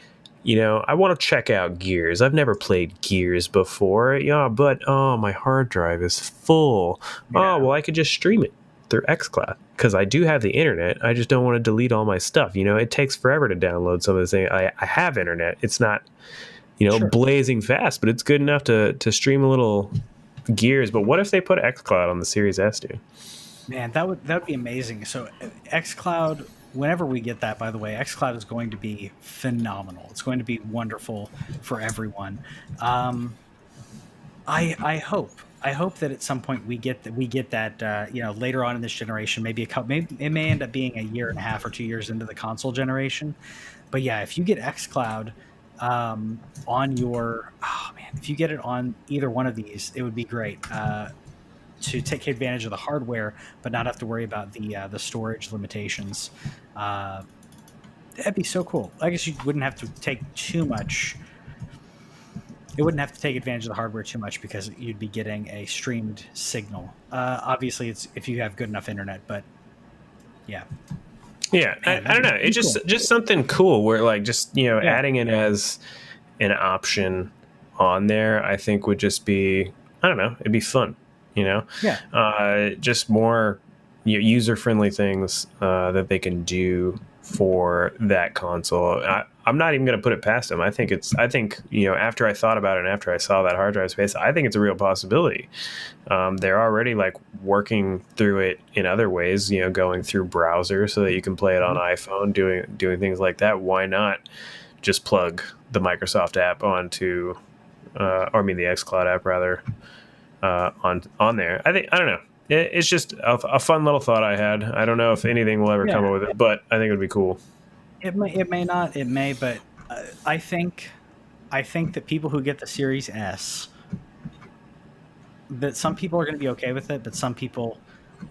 I want to check out Gears. I've never played Gears before. Yeah, but my hard drive is full. Yeah. Oh, well, I could just stream it through xCloud because I do have the internet. I just don't want to delete all my stuff. It takes forever to download some of the things. I have internet. It's not, sure, blazing fast, but it's good enough to stream a little Gears. But what if they put xCloud on the Series S, dude? Man, that would be amazing. So xCloud, whenever we get that, by the way, xCloud is going to be phenomenal. It's going to be wonderful for everyone. I hope that at some point we get that later on in this generation, maybe it may end up being a year and a half or 2 years into the console generation. But yeah, if you get xCloud on your, if you get it on either one of these, it would be great. To take advantage of the hardware, but not have to worry about the storage limitations. That'd be so cool. I guess you wouldn't have to take too much. It wouldn't have to take advantage of the hardware too much because you'd be getting a streamed signal. Obviously, it's if you have good enough internet, but yeah. Yeah, I don't know. It's just something cool where adding it as an option on there, I think would just be, I don't know, it'd be fun. Just more user-friendly things that they can do for that console. I'm not even going to put it past them. I think after I thought about it and after I saw that hard drive space, I think it's a real possibility. They're already working through it in other ways, going through browser so that you can play it on iPhone, doing things like that. Why not just plug the Microsoft app onto, the xCloud app rather, on there. I don't know. It's just a fun little thought I had. I don't know if anything will ever come up with it, but I think it would be cool. It may not. It may, but I think that people who get the Series S, that some people are going to be okay with it, but some people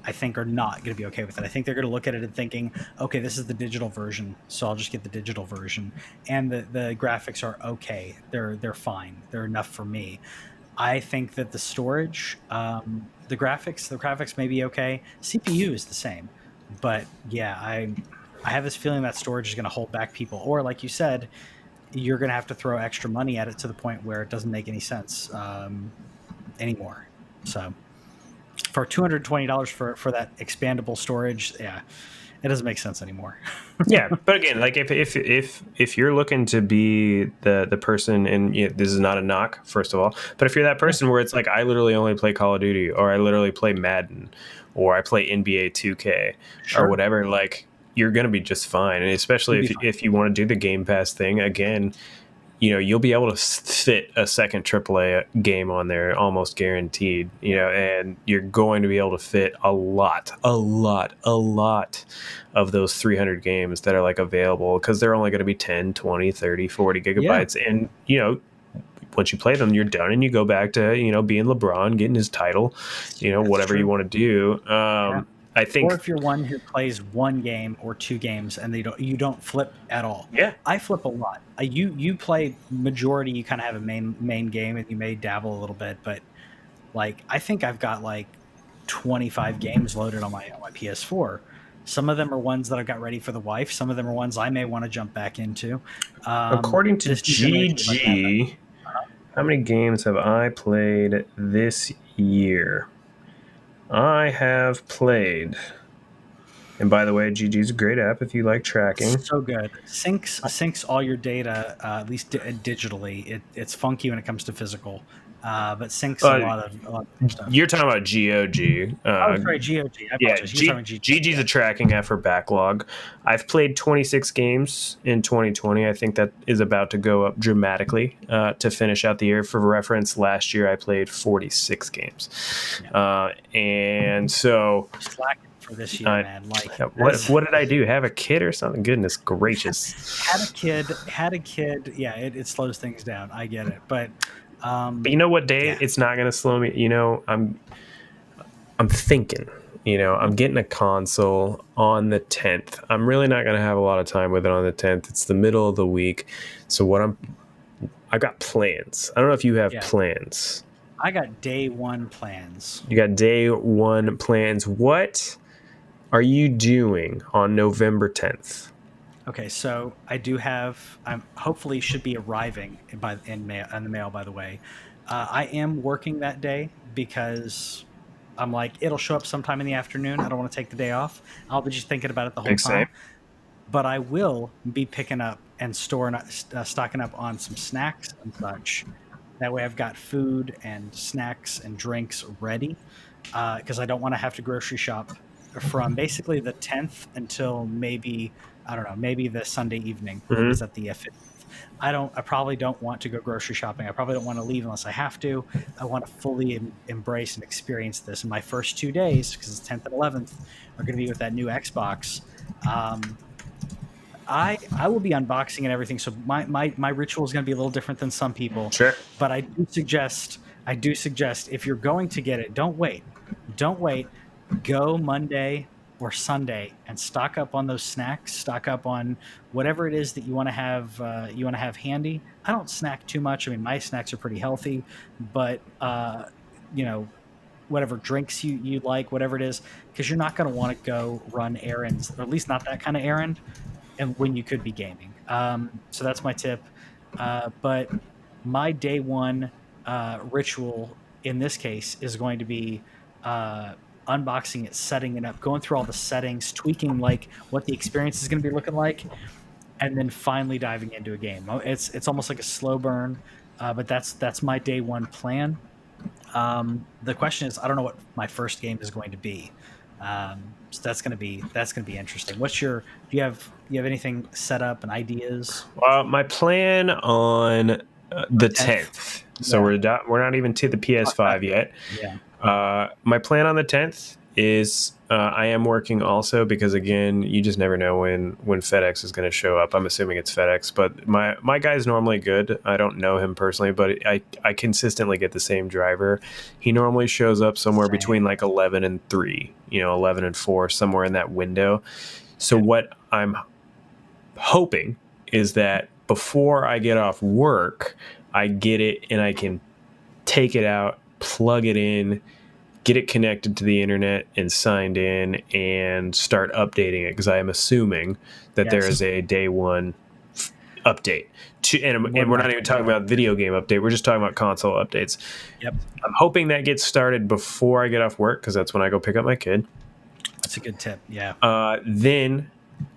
I think are not going to be okay with it. I think they're going to look at it and thinking, okay, this is the digital version, so I'll just get the digital version. And the graphics are okay. They're fine. They're enough for me. I think that the storage, the graphics may be okay. CPU is the same, but yeah, I have this feeling that storage is going to hold back people, or like you said, you're going to have to throw extra money at it to the point where it doesn't make any sense anymore. So for $220 for that expandable storage, yeah, it doesn't make sense anymore. Yeah, but again, like if you're looking to be the person, and this is not a knock, first of all, but if you're that person where it's like, I literally only play Call of Duty, or I literally play Madden, or I play NBA 2K, Sure. or whatever, like, you're gonna be just fine. And especially if you want to do the Game Pass thing again, you'll be able to fit a second AAA game on there almost guaranteed, and you're going to be able to fit a lot of those 300 games that are like available, because they're only going to be 10, 20, 30, 40 gigabytes. Yeah. And, once you play them, you're done, and you go back to, being LeBron, getting his title, whatever you want to do. I think, or if you're one who plays one game or two games and you don't flip at all. Yeah, I flip a lot. You play majority. You kind of have a main game, and you may dabble a little bit, but like I think I've got like 25 games loaded on my PS4. Some of them are ones that I've got ready for the wife. Some of them are ones I may want to jump back into. According to GG, how many games have I played this year? I have played, and by the way, GG's a great app if you like tracking. So good. Syncs all your data, at least digitally. It's funky when it comes to physical, but syncs a lot of stuff. You're talking about GOG. Sorry, GOG. Yeah, GG's a tracking app for backlog. I've played 26 games in 2020. I think that is about to go up dramatically to finish out the year. For reference, last year I played 46 games. Yeah. And so... Slacking for this year, man. Like, what did I do? Have a kid or something? Goodness gracious. Had a kid. Yeah, it slows things down. I get it. But you know what day it's not going to slow me? I'm thinking, I'm getting a console on the 10th. I'm really not going to have a lot of time with it on the 10th. It's the middle of the week. So I got plans. I don't know if you have plans. I got day one plans. You got day one plans. What are you doing on November 10th? Okay, so I do have. I'm hopefully should be arriving in the mail. By the way, I am working that day because I'm like it'll show up sometime in the afternoon. I don't want to take the day off. I'll be just thinking about it the whole time. But I will be picking up and stocking up on some snacks and such. That way, I've got food and snacks and drinks ready because I don't want to have to grocery shop from basically the 10th until maybe. I don't know, maybe the Sunday evening is at the 15th. I probably don't want to go grocery shopping. I probably don't want to leave unless I have to. I want to fully embrace and experience this. And my first 2 days, because it's 10th and 11th, are going to be with that new Xbox. I will be unboxing and everything. So my ritual is going to be a little different than some people. Sure. But I do suggest if you're going to get it, don't wait. Go Monday or Sunday and stock up on those snacks, stock up on whatever it is that you want to have handy. I don't snack too much. I mean, my snacks are pretty healthy, but whatever drinks you like, whatever it is, because you're not going to want to go run errands, or at least not that kind of errand, and when you could be gaming. So that's my tip. But my day one ritual in this case is going to be unboxing it, setting it up, going through all the settings, tweaking like what the experience is going to be looking like, and then finally diving into a game. It's almost like a slow burn, but that's my day one plan. The question is, I don't know what my first game is going to be, so that's going to be interesting. Do you have anything set up and ideas? My plan on the 10th. So we're not even to the PS5 yet. Yeah. My plan on the 10th is I am working also because, again, you just never know when FedEx is going to show up. I'm assuming it's FedEx, but my guy's normally good. I don't know him personally, but I consistently get the same driver. He normally shows up somewhere between like 11 and 3, 11 and 4, somewhere in that window. So what I'm hoping is that before I get off work, I get it and I can take it out, plug it in, get it connected to the internet and signed in, and start updating it, because I am assuming that there is a day one update. And we're not even talking about video game update. We're just talking about console updates. Yep. I'm hoping that gets started before I get off work, because that's when I go pick up my kid. That's a good tip. Yeah. Then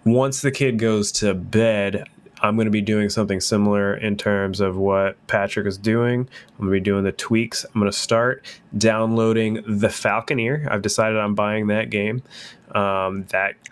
once the kid goes to bed, I'm going to be doing something similar in terms of what Patrick is doing. I'm going to be doing the tweaks. I'm going to start downloading The Falconeer. I've decided I'm buying that game.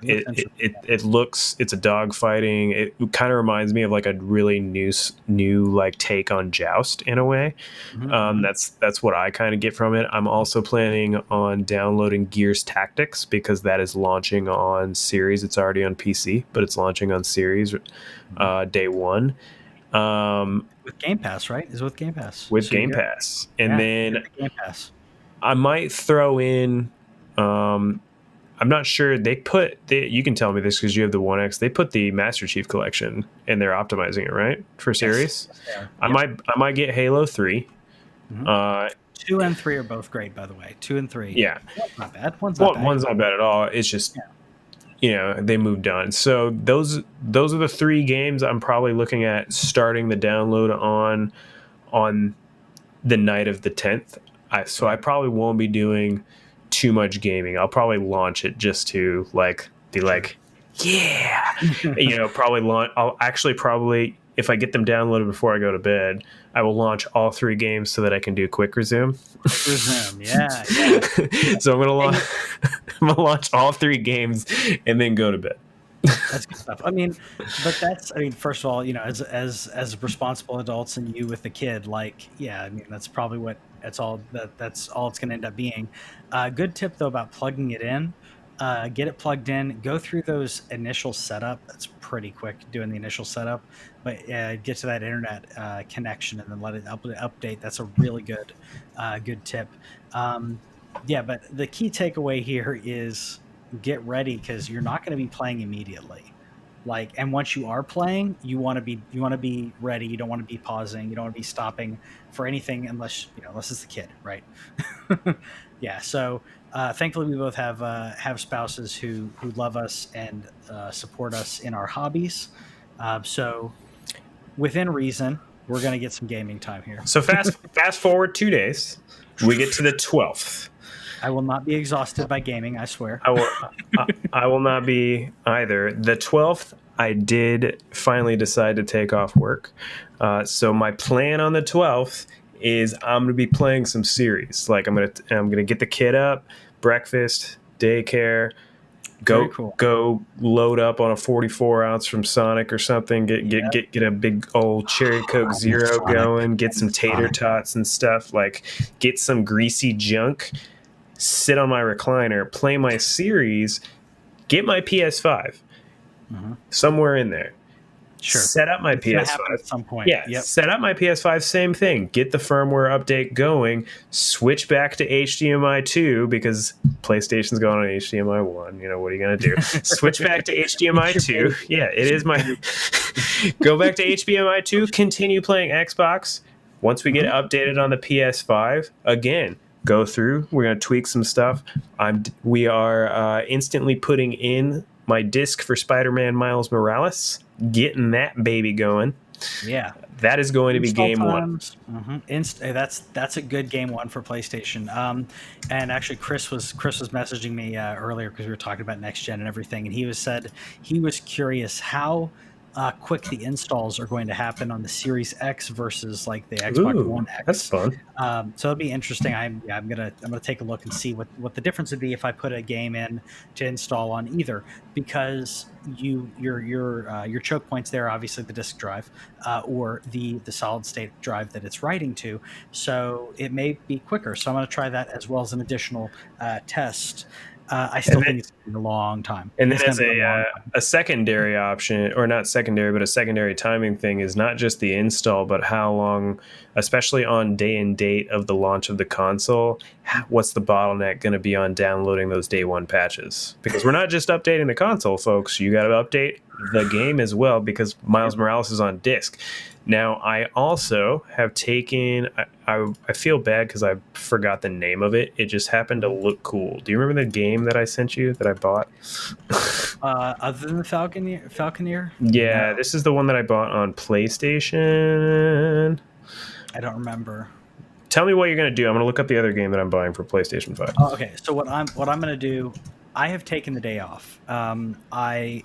It looks, it's a dog fighting. It kind of reminds me of like a really new like take on Joust in a way. That's what I kind of get from it. I'm also planning on downloading Gears Tactics, because that is launching on Series. It's already on PC, but it's launching on Series day one. With Game Pass, right? Is with Game Pass. With Game Pass. And then Game Pass. I might throw in I'm not sure. You can tell me this because you have the 1X. They put the Master Chief Collection and they're optimizing it, right? For Series. Yes, I might get Halo 3. 2 and 3 are both great, by the way. 2 and 3. Yeah. One's not bad. One's not bad at all. It's just they moved on. So those are the 3 games I'm probably looking at starting the download on the night of the 10th. I probably won't be doing too much gaming. I'll probably launch it just to be like, yeah, probably launch. I'll actually probably, if I get them downloaded before I go to bed, I will launch all 3 games so that I can do quick resume. Yeah. So I'm gonna launch all 3 games and then go to bed. That's good stuff. First of all, as responsible adults and you with the kid, that's probably that's all it's going to end up being. Good tip though about plugging it in. Get it plugged in. Go through those initial setup. That's pretty quick doing the initial setup, but get to that internet connection and then let it update. That's a really good tip. But the key takeaway here is get ready, because you're not going to be playing immediately. And once you are playing, you want to be ready. You don't want to be pausing. You don't want to be stopping for anything unless it's the kid, right? Yeah. So thankfully, we both have spouses who love us and support us in our hobbies. So within reason, we're going to get some gaming time here. So fast forward 2 days, we get to the 12th. I will not be exhausted by gaming, I swear. I will not be either. The 12th, I did finally decide to take off work. So my plan on the 12th is I'm going to be playing some series. I'm going to get the kid up, breakfast, daycare, go load up on a 44 ounce from Sonic or something. Get a big old cherry Coke Zero going. Get some tater tots and stuff. Get some greasy junk. Sit on my recliner, play my series, get my PS5 somewhere in there. Sure. Set up my PS5 at some point. Yeah. Yep. Set up my PS5. Same thing. Get the firmware update going. Switch back to HDMI 2 because PlayStation's going on HDMI 1. What are you gonna do? Switch back to HDMI 2. Yeah, it is my. Go back to HDMI 2. Continue playing Xbox. Once we get updated on the PS5 again. Go through. We're going to tweak some stuff. We are instantly putting in my disc for Spider-Man Miles Morales, getting that baby going. Yeah, that is going to be game one. That's a good game one for PlayStation. And actually, Chris was messaging me earlier because we were talking about next gen and everything, and he was curious how quick the installs are going to happen on the Series X versus the Xbox One X. That's fun. So it'll be interesting. I'm gonna take a look and see what the difference would be if I put a game in to install on either, because your choke points there are obviously the disk drive or the solid state drive that it's writing to. So it may be quicker. So I'm going to try that as well as an additional test. I And still then, think it's going to be a long time. and then It's going as to be a long time. a secondary option, or not secondary, but a secondary timing thing is not just the install, but how long, especially on day and date of the launch of the console, what's the bottleneck going to be on downloading those day one patches? Because we're not just updating the console, folks. You got to update the game as well, because Miles Morales is on disc. Now, I also have taken. I feel bad because I forgot the name of it. It just happened to look cool. Do you remember the game that I sent you that I bought? Other than the Falconeer? No, Yeah, this is the one that I bought on PlayStation. I don't remember. Tell me what you're gonna do. I'm gonna look up the other game that I'm buying for PlayStation 5. Oh, okay, so what I'm going to do, I have taken the day off. I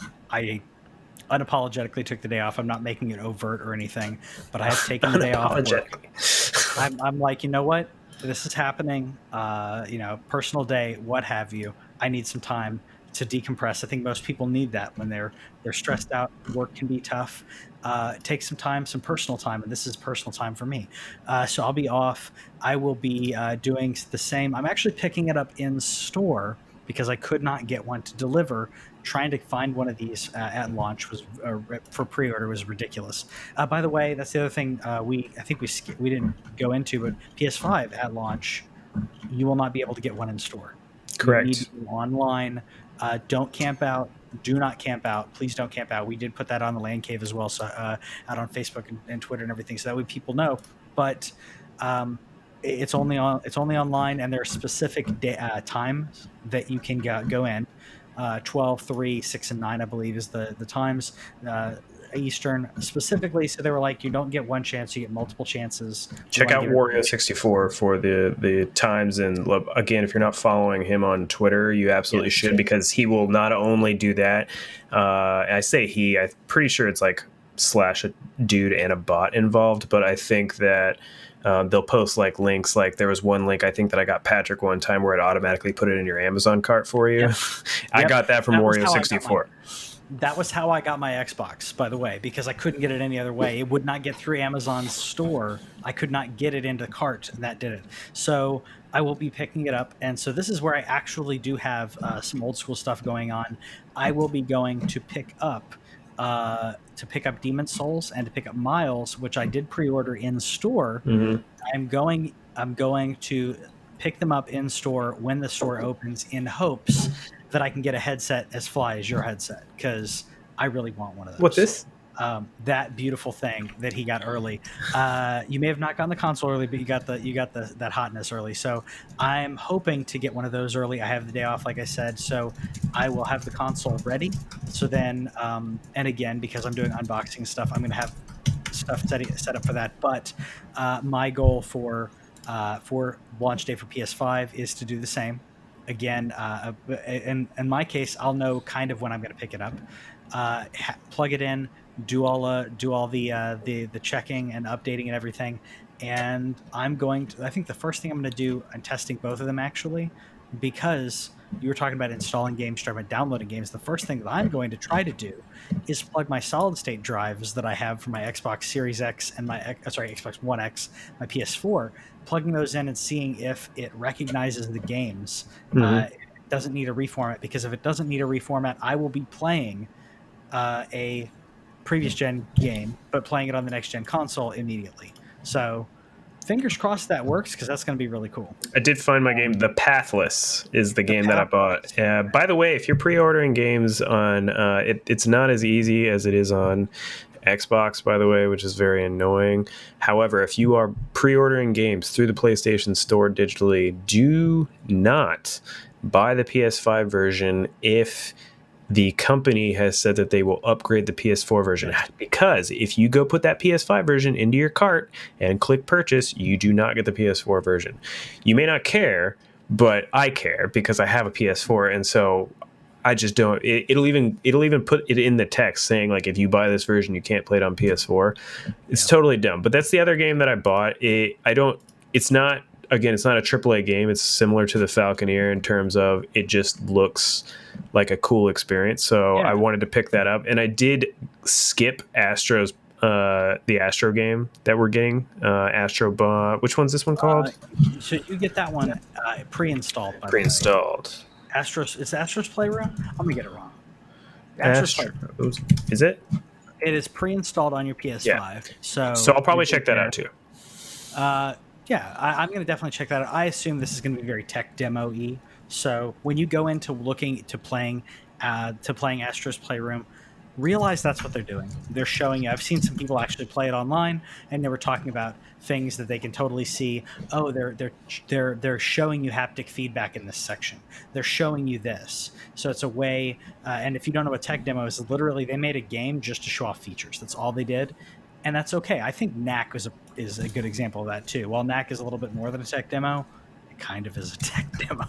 unapologetically took the day off. I'm not making it overt or anything, but I have taken the day off work. Unapologetically. I'm like, you know what? This is happening. Personal day, what have you. I need some time to decompress. I think most people need that when they're stressed out. Work can be tough. Take some time, some personal time, and this is personal time for me. So I'll be off. I will be doing the same. I'm actually picking it up in store because I could not get one to deliver. Trying to find one of these at launch was for pre-order was ridiculous. By the way, that's the other thing I think we didn't go into, but PS5 at launch, you will not be able to get one in store. You need to Correct. be online. Don't camp out. Do not camp out. Please don't camp out. We did put that on the LANCave as well, so out on Facebook and Twitter and everything, so that way people know. But it's only online, and there are specific times that you can go in. 12, 3, 6, and 9, I believe, is the times. Eastern specifically, so they were like, you don't get one chance, you get multiple chances. Check out Wario64 for the times. And again, if you're not following him on Twitter, you absolutely should, because he will not only do that. I say he, I'm pretty sure it's like slash a dude and a bot involved, but I think that they'll post like links. Like there was one link I think that I got Patrick one time where it automatically put it in your Amazon cart for you. Yep. I got that from Wario64. That was how I got my Xbox, by the way, because I couldn't get it any other way. It would not get through Amazon's store. I could not get it into the cart, and that did it. So I will be picking it up. And so this is where I actually do have some old school stuff going on. I will be going to pick up Demon's Souls and to pick up Miles, which I did pre-order in store. Mm-hmm. I'm going to pick them up in store when the store opens, in hopes that I can get a headset as fly as your headset, because I really want one of those. What's this? That beautiful thing that he got early. You may have not gotten the console early, but you got that hotness early. So I'm hoping to get one of those early. I have the day off, like I said, so I will have the console ready. So then, and again, because I'm doing unboxing stuff, I'm going to have stuff set up for that. But my goal for launch day for PS5 is to do the same. Again, in my case, I'll know kind of when I'm going to pick it up. Plug it in, do all the checking and updating and everything, and I think the first thing I'm going to do, I'm testing both of them actually, because you were talking about installing games, talking about downloading games. The first thing that I'm going to try to do is plug my solid state drives that I have for my Xbox Series X and my Xbox One X, my PS4, plugging those in and seeing if it recognizes the games. Mm-hmm. It doesn't need a reformat, because if it doesn't need a reformat, I will be playing a previous gen game, but playing it on the next gen console immediately. So fingers crossed that works, because that's going to be really cool. I did find my game. The Pathless is the game that I bought. By the way, if you're pre-ordering games on, it's not as easy as it is on Xbox, by the way, which is very annoying. However, if you are pre-ordering games through the PlayStation Store digitally, do not buy the PS5 version if the company has said that they will upgrade the PS4 version, because if you go put that PS5 version into your cart and click purchase, you do not get the PS4 version. You may not care, but I care, because I have a PS4, and so I just don't. It'll even put it in the text saying, like, if you buy this version, you can't play it on PS4. It's totally dumb. But that's the other game that I bought. It's not a AAA game. It's similar to the Falconeer in terms of it just looks like a cool experience. So I wanted to pick that up, and I did skip the Astro game that we're getting. Which one's this one called? So you get that one pre-installed. Pre-installed. Astros. It's Astros Playroom. I'm gonna get it wrong. Astros Playroom. Astros. Is it? It is pre-installed on your Yeah. PS5, So so I'll you're probably good check that there. out too. Yeah, I'm going to definitely check that out. I assume this is going to be very tech demo-y. So when you go into looking to playing Astro's Playroom, realize that's what they're doing. They're showing you. I've seen some people actually play it online, and they were talking about things that they can totally see. Oh, they're showing you haptic feedback in this section. They're showing you this. So it's a way. And if you don't know what tech demo is, literally they made a game just to show off features. That's all they did, and that's okay. I think Knack is a good example of that too. While Knack is a little bit more than a tech demo, it kind of is a tech demo.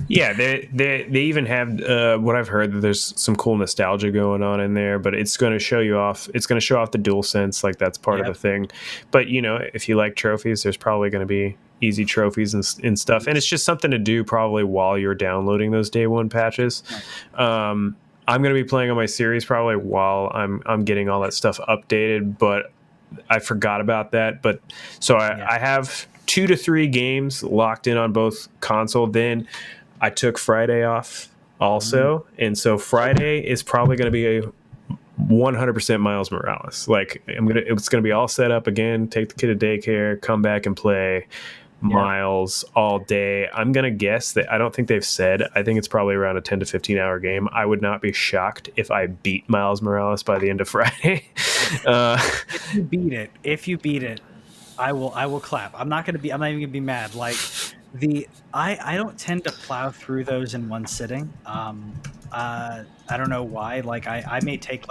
Yeah, they even have what I've heard that there's some cool nostalgia going on in there, but it's going to show you off. It's going to show off the DualSense, like that's part of the Yep. thing. But you know, if you like trophies, there's probably going to be easy trophies and stuff, and it's just something to do probably while you're downloading those day one patches. Right. I'm going to be playing on my series probably while I'm getting all that stuff updated, but I forgot about that. But so Yeah. I have 2 to 3 games locked in on both console. Then I took Friday off also, and so Friday is probably going to be a 100% Miles Morales. Like it's gonna be all set up again. Take the kid to daycare, come back and play Yeah. Miles all day. I'm gonna guess that I don't think they've said. I think it's probably around a 10 to 15 hour game. I would not be shocked if I beat Miles Morales by the end of Friday. If you beat it, I will clap. I'm not even gonna be mad. Like I don't tend to plow through those in one sitting. I don't know why. Like I may take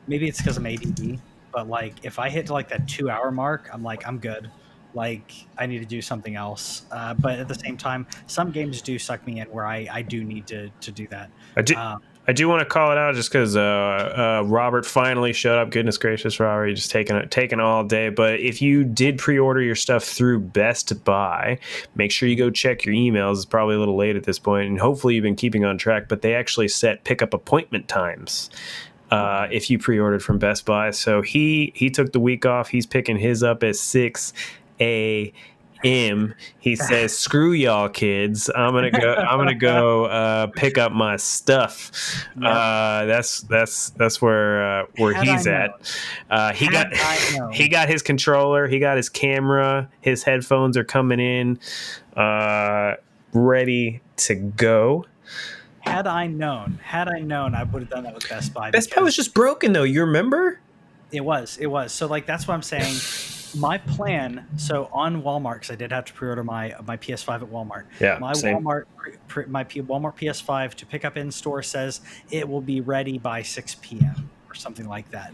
maybe it's because I'm ADD, but like if I hit to like that 2 hour mark, I'm like I'm good. Like I need to do something else. But at the same time, some games do suck me in where I do need to do that. I do. Um, I do want to call it out just because Robert finally showed up. Goodness gracious, Robert, you just taking all day. But if you did pre-order your stuff through Best Buy, make sure you go check your emails. It's probably a little late at this point, and hopefully you've been keeping on track. But they actually set pickup appointment times if you pre-ordered from Best Buy. So he took the week off. He's picking his up at 6 a.m. He says, "Screw y'all, kids. I'm gonna go pick up my stuff." Yep. That's where Had he's I at. He Had got I known. he got his controller. He got his camera. His headphones are coming in, ready to go. Had I known, I would have done that with Best Buy. Best Buy was just broken though. You remember? It was. So like that's what I'm saying. My plan. So on Walmart, because I did have to pre-order my PS5 at Walmart. Yeah, My same. Walmart Walmart PS5 to pick up in store says it will be ready by 6 p.m. or something like that.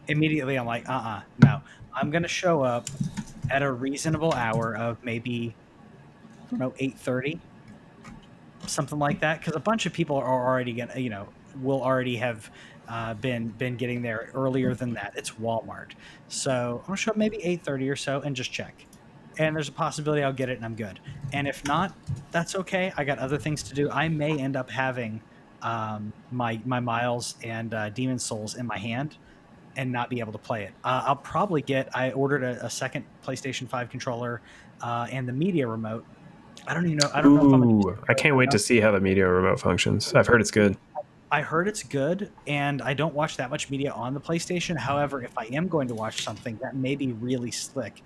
Immediately I'm like, no. I'm gonna show up at a reasonable hour of maybe 8:30, something like that, because a bunch of people are already gonna will already have been getting there earlier than that. It's Walmart, so I'm gonna show up maybe 8:30 or so and just check, and there's a possibility I'll get it and I'm good, and if not, that's okay. I got other things to do. I may end up having my Miles and Demon Souls in my hand and not be able to play it. I'll probably I ordered a second PlayStation 5 controller and the media remote. I don't know if I'm gonna use it I can't or wait not. to see how the media remote functions. I've heard it's good. I heard it's good, and I don't watch that much media on the PlayStation. However, if I am going to watch something, that may be really slick.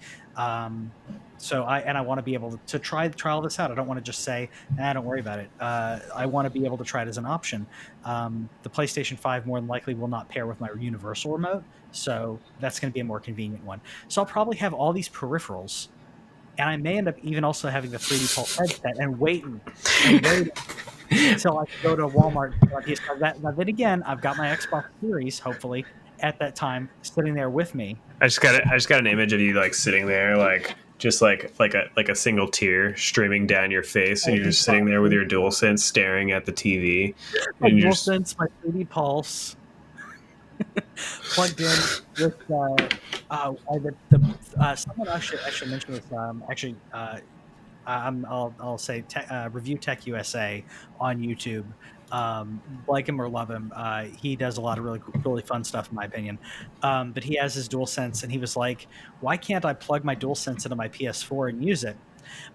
So I want to be able to try all this out. I don't want to just say, don't worry about it. I want to be able to try it as an option. The PlayStation 5 more than likely will not pair with my universal remote, so that's going to be a more convenient one. So I'll probably have all these peripherals, and I may end up even also having the 3D Pulse headset and waiting until I can go to Walmart. Now then again, I've got my Xbox Series, hopefully, at that time, sitting there with me. I just got an image of you like sitting there, like just like a single tear streaming down your face, and you're just sitting there with your DualSense staring at the TV. My And DualSense, my 3D Pulse, plugged in with someone I should mention this. I'll say Review Tech USA on YouTube. Like him or love him, he does a lot of really fun stuff in my opinion. But he has his DualSense, and he was like, "Why can't I plug my DualSense into my PS4 and use it?"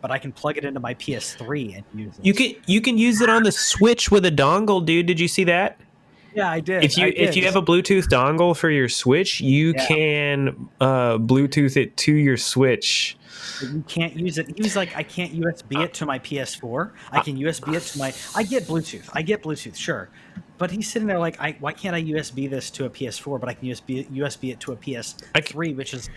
but I can plug it into my PS3 and use You it. can use it on the Switch with a dongle, dude. Did you see that? Yeah, I did. If you have a Bluetooth dongle for your Switch, you Yeah. can Bluetooth it to your Switch. You can't use it. He was like, I can't USB it to my PS4. I can USB it to my. I get Bluetooth, sure. But he's sitting there like, why can't I USB this to a PS4? But I can USB it to a PS3, which is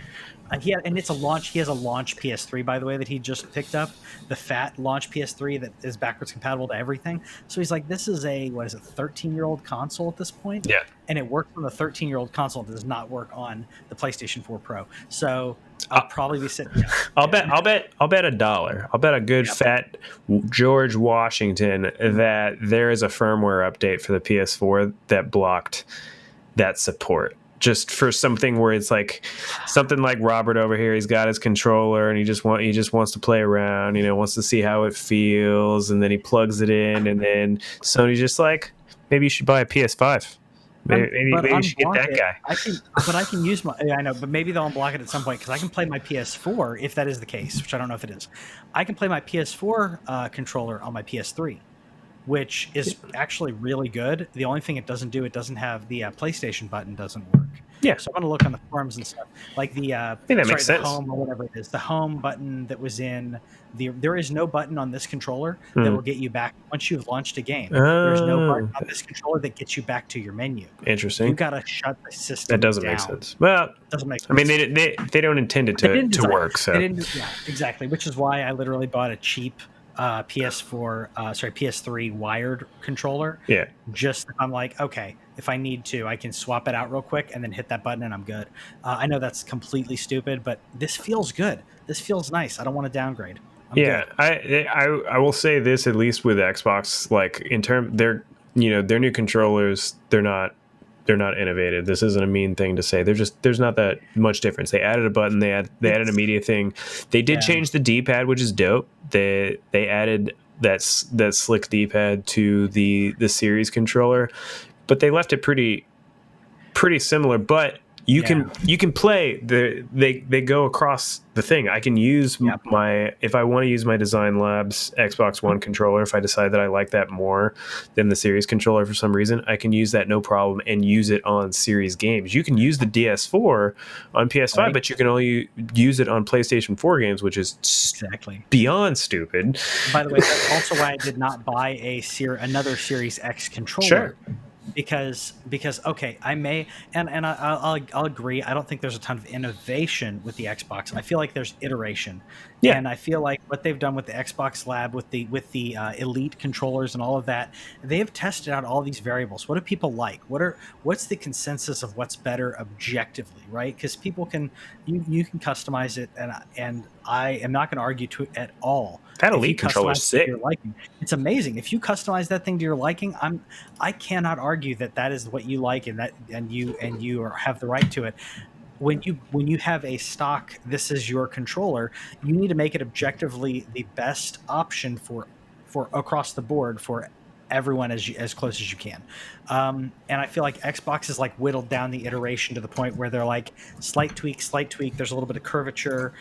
and it's a launch. He has a launch PS3, by the way, that he just picked up, the fat launch PS3 that is backwards compatible to everything. So he's like, this is a 13-year-old console at this point, Yeah. and it works on the 13-year-old console. It does not work on the PlayStation 4 Pro. So I'll probably be sitting. Yeah, I'll bet $1. I'll bet a good fat George Washington that there is a firmware update for the PS4 that blocked that support. Just for something where it's like something like Robert over here, he's got his controller and he just wants to play around, wants to see how it feels, and then he plugs it in, and then Sony's just like, maybe you should buy a PS5. Maybe you should get that guy. I can use my. I know, but maybe they'll unblock it at some point because I can play my PS4 if that is the case, which I don't know if it is. I can play my PS4 controller on my PS3, which is actually really good. The only thing it doesn't have the PlayStation button doesn't work. Yeah. So I'm going to look on the forums and stuff. Like the makes sense. the home or whatever it is. The home button that was in there is no button on this controller that will get you back once you've launched a game. There's no button on this controller that gets you back to your menu. Interesting. You got to shut the system. That doesn't make sense. Well, it doesn't make sense. I mean, they don't intend it to work. So yeah, exactly. Which is why I literally bought a cheap PS3 wired controller. Yeah. Just I'm like, okay, if I need to, I can swap it out real quick and then hit that button and I'm good. I know that's completely stupid, but this feels good. This feels nice. I don't want to downgrade. Yeah, I will say this, at least with Xbox, like in term their new controllers, they're not innovative. This isn't a mean thing to say. There's not that much difference. They added a button. They added a media thing. They did change the D-pad, which is dope. They added that slick D-pad to the Series controller, but they left it pretty similar. But you can play they go across the thing. I can use if I want to use my Design Labs Xbox One controller, if I decide that I like that more than the Series controller for some reason, I can use that no problem and use it on Series games. You can use the DS4 on PS5, but you can only use it on PlayStation 4 games, which is beyond stupid. By the way, that's also why I did not buy another Series X controller. Sure. Because okay, I may and I'll agree. I don't think there's a ton of innovation with the Xbox. I feel like there's iteration, and I feel like what they've done with the Xbox Lab, with the Elite controllers and all of that, they have tested out all these variables. What do people like? What's the consensus of what's better objectively, right? Because people can you can customize it, and I am not going to argue to it at all. That Elite controller is sick. It's amazing. If you customize that thing to your liking, I cannot argue that is what you like, and you have the right to it. When you have a stock, this is your controller, you need to make it objectively the best option for across the board for everyone as close as you can. And I feel like Xbox has like whittled down the iteration to the point where they're like slight tweak. There's a little bit of curvature.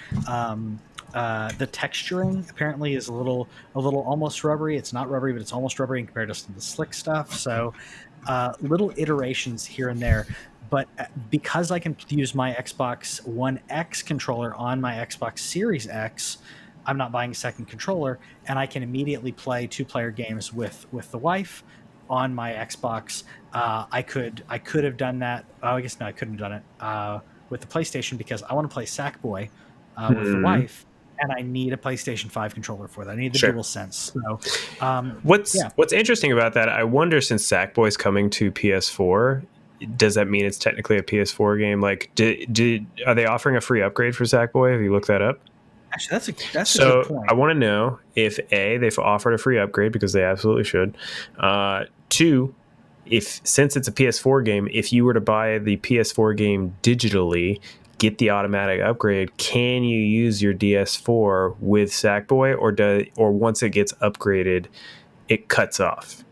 The texturing apparently is a little almost rubbery. It's not rubbery, but it's almost rubbery in comparison to the slick stuff. So little iterations here and there. But because I can use my Xbox One X controller on my Xbox Series X, I'm not buying a second controller, and I can immediately play 2-player games with the wife on my Xbox. I could have done that. Oh, I guess no, I couldn't have done it with the PlayStation because I want to play Sackboy with the wife. And I need a PlayStation 5 controller for that. I need the DualSense. So, what's interesting about that, I wonder, since Sackboy's coming to PS4, does that mean it's technically a PS4 game? Like, are they offering a free upgrade for Sackboy? Have you looked that up? Actually, that's a good point. I want to know if A, they've offered a free upgrade, because they absolutely should. 2, since it's a PS4 game, if you were to buy the PS4 game digitally, get the automatic upgrade, can you use your DS4 with Sackboy, or once it gets upgraded, it cuts off?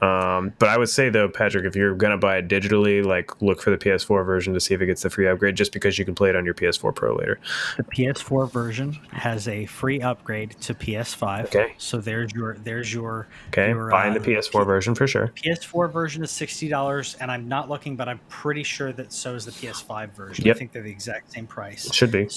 But I would say though, Patrick, if you're gonna buy it digitally, like look for the PS4 version to see if it gets the free upgrade, just because you can play it on your PS4 Pro later. The PS4 version has a free upgrade to PS5. Okay. So there's Okay. your Buying the PS4 version for sure. PS4 version is $60, and I'm not looking, but I'm pretty sure that so is the PS5 version. Yep. I think they're the exact same price. It should be.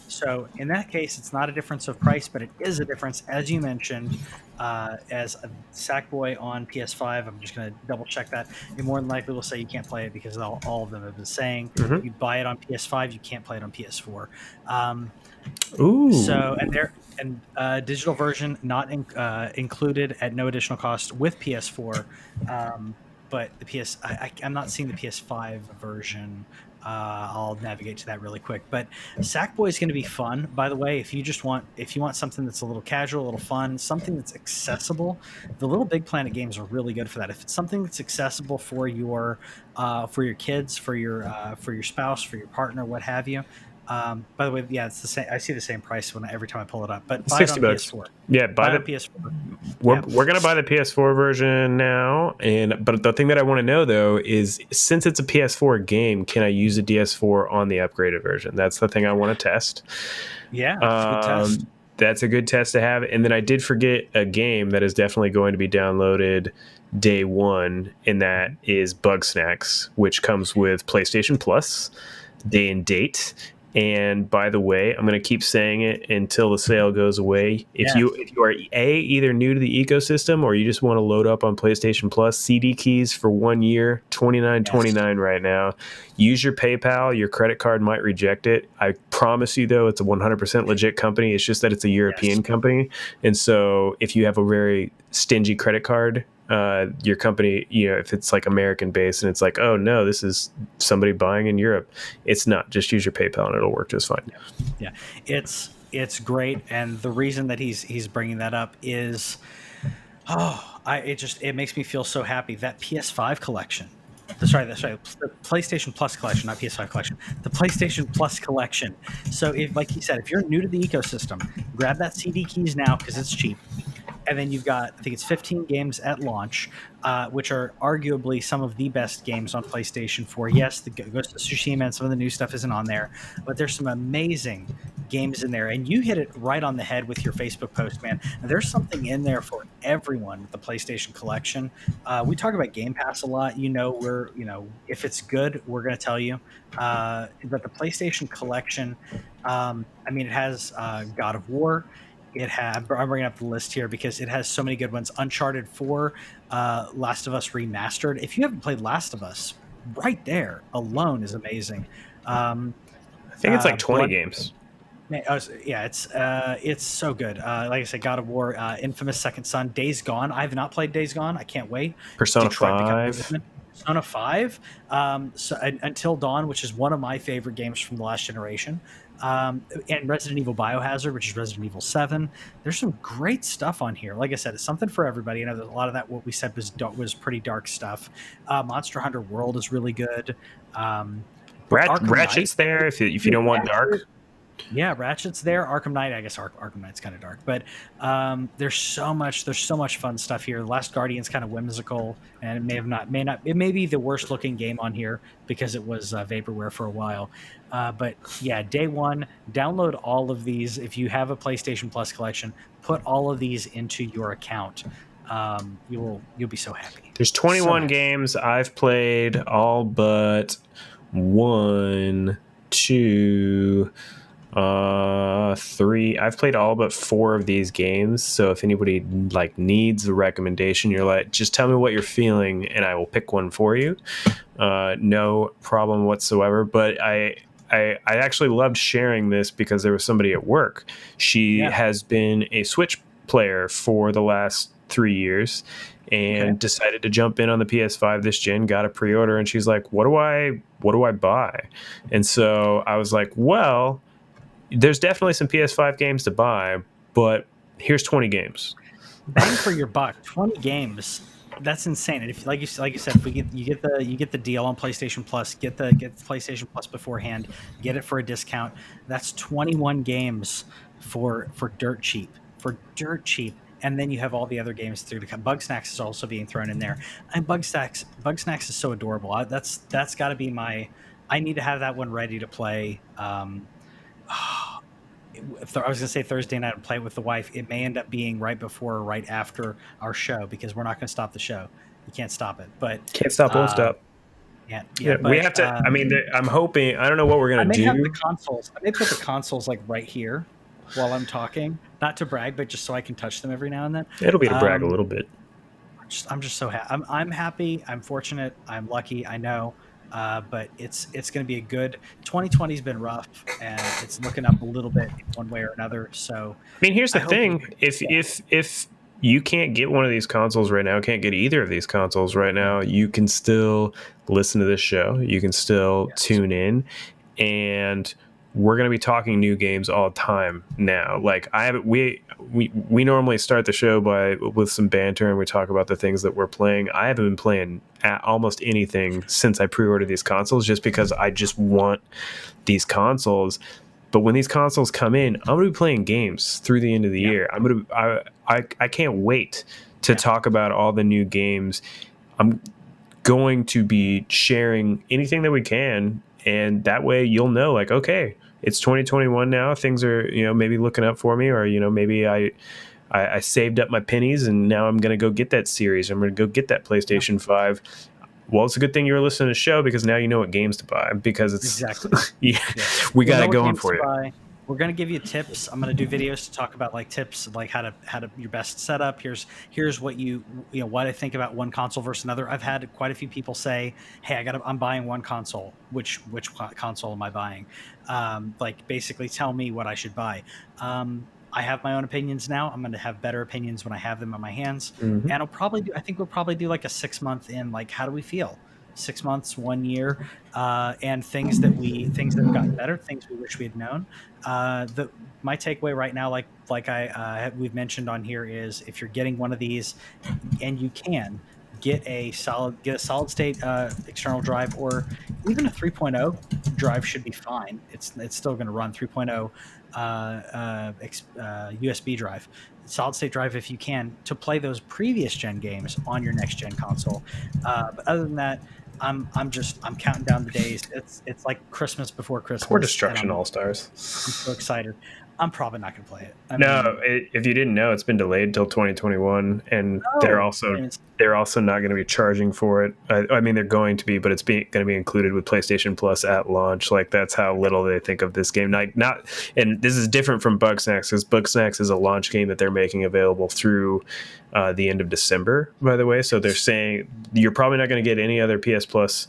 So in that case, it's not a difference of price, but it is a difference, as you mentioned. As a Sackboy on PS5, I'm just going to double check that. You more than likely will say you can't play it because all of them have been saying you buy it on PS5, you can't play it on PS4. Ooh. So digital version not included at no additional cost with PS4. But the I'm not seeing the PS5 version. I'll navigate to that really quick. But Sackboy is going to be fun. By the way, if you want something that's a little casual, a little fun, something that's accessible, the Little Big Planet games are really good for that. If it's something that's accessible for your kids, for your spouse, for your partner, what have you. By the way, yeah, it's the same. I see the same price every time I pull it up. But buy $60. it on PS4. Yeah, buy it on PS4. We're gonna buy the PS4 version now, but the thing that I want to know though is, since it's a PS4 game, can I use a DS4 on the upgraded version? That's the thing I want to test. Yeah, that's a good test. That's a good test to have. And then I did forget a game that is definitely going to be downloaded day one, and that is Bugsnax, which comes with PlayStation Plus, day and date. And by the way, I'm going to keep saying it until the sale goes away. If you are either new to the ecosystem or you just want to load up on PlayStation Plus, CD keys for 1 year, $29.29 right now. Use your PayPal. Your credit card might reject it. I promise you, though, it's a 100% legit company. It's just that it's a European company. And so if you have a very stingy credit card, your company, if it's like American based and it's like, oh no, this is somebody buying in Europe, it's not. Just use your PayPal and it'll work just fine. Yeah, it's great, and the reason that he's bringing that up is, it makes me feel so happy. That PS5 collection. The PlayStation Plus collection, not PS5 collection. The PlayStation Plus collection. So, like he said, if you're new to the ecosystem, grab that CD keys now because it's cheap. And then you've got, I think it's 15 games at launch, which are arguably some of the best games on PlayStation 4. Yes, the Ghost of Tsushima and some of the new stuff isn't on there, but there's some amazing games in there. And you hit it right on the head with your Facebook post, man. And there's something in there for everyone with the PlayStation collection. We talk about Game Pass a lot. If it's good, we're going to tell you. But the PlayStation collection, it has God of War. I'm bringing up the list here because it has so many good ones. Uncharted 4, Last of Us Remastered. If you haven't played Last of Us, right there alone is amazing. I think it's like 20 games. Yeah, it's so good. Like I said, God of War, Infamous Second Son, Days Gone. I have not played Days Gone. I can't wait. Persona 5. Persona 5, Until Dawn, which is one of my favorite games from the last generation. And Resident Evil Biohazard, which is Resident Evil 7. There's some great stuff on here. Like I said, it's something for everybody. A lot of that, what we said, was pretty dark stuff. Monster Hunter World is really good. Ratchet's there if you don't want dark. Yeah, Ratchet's there. Arkham Knight, I guess Arkham Knight's kind of dark, but there's so much fun stuff here. The Last Guardian's kind of whimsical, and it may be the worst looking game on here because it was vaporware for a while. But yeah, day one, download all of these. If you have a PlayStation Plus collection, put all of these into your account. You'll be so happy. There's 21 games. I've played all but 1, 2, 3. I've played all but 4 of these games. So if anybody needs a recommendation, you're like, just tell me what you're feeling and I will pick one for you. No problem whatsoever. But I actually loved sharing this because there was somebody at work. She has been a Switch player for the last 3 years and decided to jump in on the PS5 this gen, got a pre-order, and she's like, what do I buy? And so I was like, well, there's definitely some PS5 games to buy, but here's 20 games. Bang for your buck. 20 games. That's insane. And if, like you said, if you get the deal on PlayStation Plus, get PlayStation Plus beforehand, get it for a discount. That's 21 games for dirt cheap. and then you have all the other games through to come. Bug Snacks is also being thrown in there, and Bug Snacks is so adorable. That's got to be my. I need to have that one ready to play. If I was going to say Thursday night and play it with the wife, it may end up being right before or right after our show because we're not going to stop the show. You can't stop it, but Can't stop, won't stop. yeah. We But have to. I mean, I'm hoping. I don't know what we're I gonna may have do. the consoles. I may put the consoles like right here while I'm talking, not to brag, but just so I can touch them every now and then. It'll be to brag a Um, little bit. I'm just so happy. I'm happy. I'm fortunate. I'm lucky. I know. But it's going to be a good 2020's been rough and it's looking up a little bit in one way or another. So I mean, here's I the hope we, thing: if yeah, if you can't get one of these consoles right now, can't get either of these consoles right yeah, now, you can still listen to this show. You can still yes, tune in, and we're going to be talking new games all the time now. Like I have, we normally start the show with some banter and we talk about the things that we're playing. I haven't been playing almost anything since I pre-ordered these consoles, just because I just want these consoles. But when these consoles come in, I'm gonna be playing games through the end of the yeah, year. I can't wait to yeah, talk about all the new games. I'm going to be sharing anything that we can, and that way you'll know, like, okay, it's 2021 now. Things are, maybe looking up for me, or maybe I saved up my pennies and now I'm gonna go get that series. I'm gonna go get that yeah. PlayStation 5. Well, it's a good thing you were listening to the show because now you know what games to buy, because it's Exactly. yeah, Yeah. we You'll got know it what going games for to you. buy. We're gonna give you tips. I'm gonna do videos to talk about like tips, like how to your best setup. Here's what what I think about one console versus another. I've had quite a few people say, "Hey, I'm buying one console. Which console am I buying?" Like basically tell me what I should buy. I have my own opinions now. I'm going to have better opinions when I have them in my hands, Mm-hmm. and I think we'll probably do like a 6 month in, like how do we feel? 6 months, 1 year, and things that have gotten better, things we wish we had known. The My takeaway right now, like we've mentioned on here, is if you're getting one of these, and you can get a solid state external drive, or even a 3.0 drive should be fine. It's still going to run 3.0 USB drive, solid state drive if you can, to play those previous gen games on your next gen console. But other than that, I'm counting down the days. It's like Christmas before Poor Christmas, and Destruction All Stars. I'm so excited. I'm probably not going to play it. I No, mean, if you didn't know, it's been delayed till 2021, and they're oh, also they're also not going to be charging for it. I mean, they're going to be, but it's going to be included with PlayStation Plus at launch. Like, that's how little they think of this game. Like, not, and this is different from Bugsnax, because Bugsnax is a launch game that they're making available through the end of December, by the way. So they're saying you're probably not going to get any other PS Plus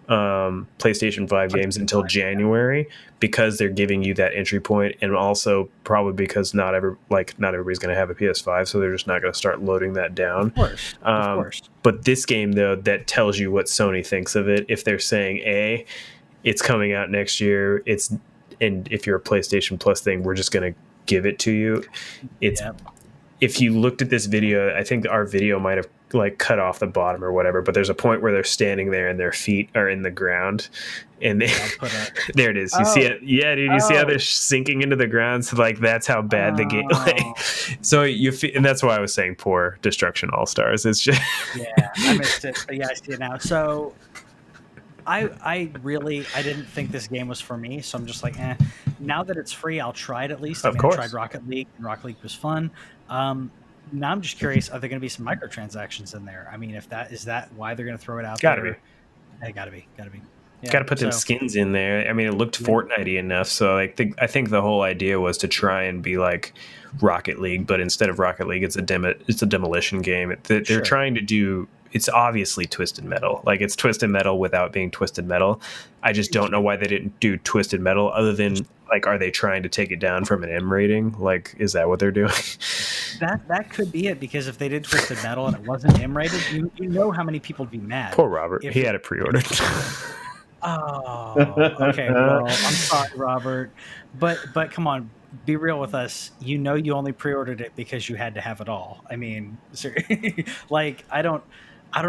PlayStation 5 games until January, because they're giving you that entry point, and also probably because not everybody's going to have a PS5, so they're just not going to start loading that down. of course. But this game, though, that tells you what Sony thinks of it. If they're saying it's coming out next year, and if you're a PlayStation Plus thing, we're just going to give it to you. It's Yeah. If you looked at this video, I think our video might have like cut off the bottom or whatever, but there's a point where they're standing there and their feet are in the ground, and there it is. You see it? Yeah, dude. You see how they're sinking into the ground? So like, that's how bad the game. So and that's why I was saying poor Destruction All Stars. It's just I missed it, but yeah, I see it now. So I didn't think this game was for me, so I'm just like, now that it's free, I'll try it at least. I tried Rocket League, and Rocket League was fun. Now I'm just curious, are there going to be some microtransactions in there? I mean, is that why they're going to throw it out gotta there? be. Gotta be. Yeah, Got to put them skins in there. I mean, it looked Fortnite-y enough, so I think the whole idea was to try and be like Rocket League, but instead of Rocket League, it's a demolition game. They're trying to do. It's obviously Twisted Metal. Like, it's Twisted Metal without being Twisted Metal. I just don't know why they didn't do Twisted Metal, other than, like, are they trying to take it down from an M rating? Like, is that what they're doing? That could be it, because if they did Twisted Metal and it wasn't M rated, you know how many people would be mad. Poor Robert. He had it pre-ordered. Oh, okay. Well, I'm sorry, Robert, but come on, be real with us. You only pre-ordered it because you had to have it all. I mean, like, I don't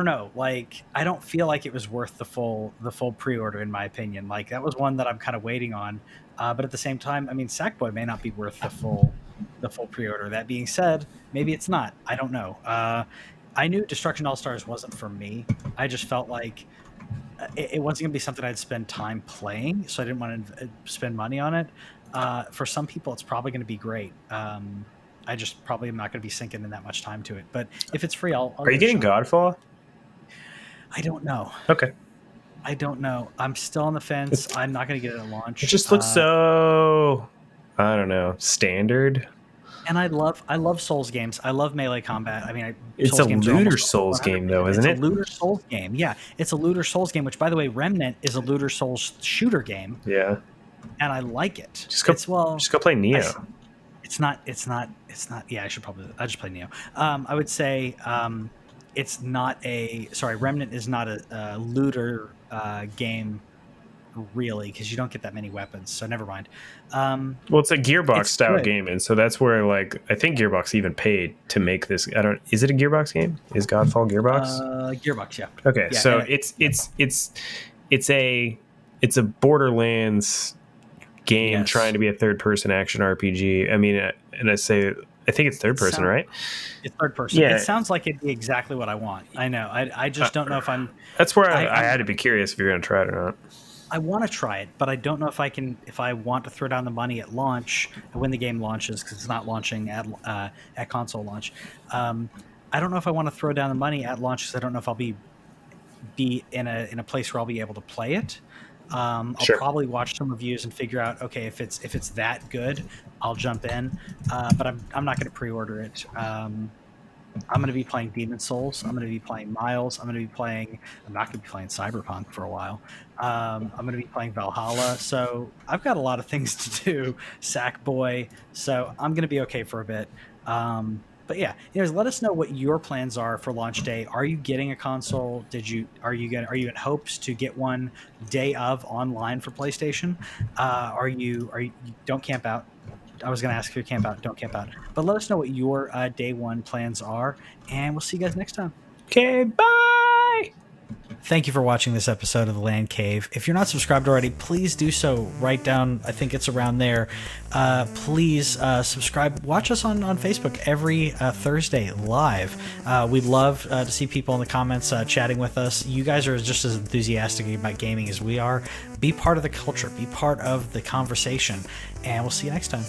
know. Like, I don't feel like it was worth the full pre-order, in my opinion. Like, that was one that I'm kind of waiting on. But at the same time, I mean, Sackboy may not be worth the full the full pre-order. That being said, maybe it's not. I don't know. I knew Destruction All Stars wasn't for me. I just felt like it wasn't going to be something I'd spend time playing, so I didn't want to spend money on it. For some people, it's probably going to be great. I just probably am not going to be sinking in that much time to it. But if it's free, I'll Are you getting Godfall? I don't know. Okay. I don't know. I'm still on the fence. I'm not going to get it at launch. It just looks so, I don't know, standard. And I love Souls games. I love melee combat. I mean, it's Souls a games looter Souls game, though, isn't it? It's a looter Souls game. Yeah, it's a looter Souls game. Which, by the way, Remnant is a looter Souls shooter game. Yeah, and I like it. Just go play Neo. It's not. Yeah, I just play Neo. I would say it's not a. Sorry, Remnant is not a looter game. Really, because you don't get that many weapons, so never mind. Well, it's a Gearbox style game, and so that's where, like, I think Gearbox even paid to make this. Is it a Gearbox game? Is Godfall Gearbox? Gearbox, yeah. Okay, yeah, so it's a Borderlands game trying to be a third person action RPG. I mean, and I think it's third person, right? It's third person. Yeah. It sounds like it'd be exactly what I want. I know. I just don't know if I'm. That's where I had to be curious if you're going to try it or not. I want to try it, but I don't know if I can. If I want to throw down the money at launch when the game launches, because it's not launching at console launch. I don't know if I want to throw down the money at launch because I don't know if I'll be in a place where I'll be able to play it. I'll probably watch some reviews and figure out, okay, if it's that good, I'll jump in. But I'm not going to pre-order it. I'm going to be playing Demon Souls. I'm going to be playing Miles. I'm not going to be playing Cyberpunk for a while. I'm going to be playing Valhalla. So I've got a lot of things to do. Sackboy. So I'm going to be okay for a bit. But yeah, let us know what your plans are for launch day. Are you getting a console? Are you in hopes to get one day of online for PlayStation? Are you don't camp out. I was going to ask if you camp out. Don't camp out. But let us know what your day one plans are, and we'll see you guys next time. Okay, bye! Thank you for watching this episode of The Land Cave. If you're not subscribed already, please do so. Right down, I think it's around there. Please subscribe. Watch us on Facebook every Thursday live. We'd love to see people in the comments chatting with us. You guys are just as enthusiastic about gaming as we are. Be part of the culture. Be part of the conversation. And we'll see you next time.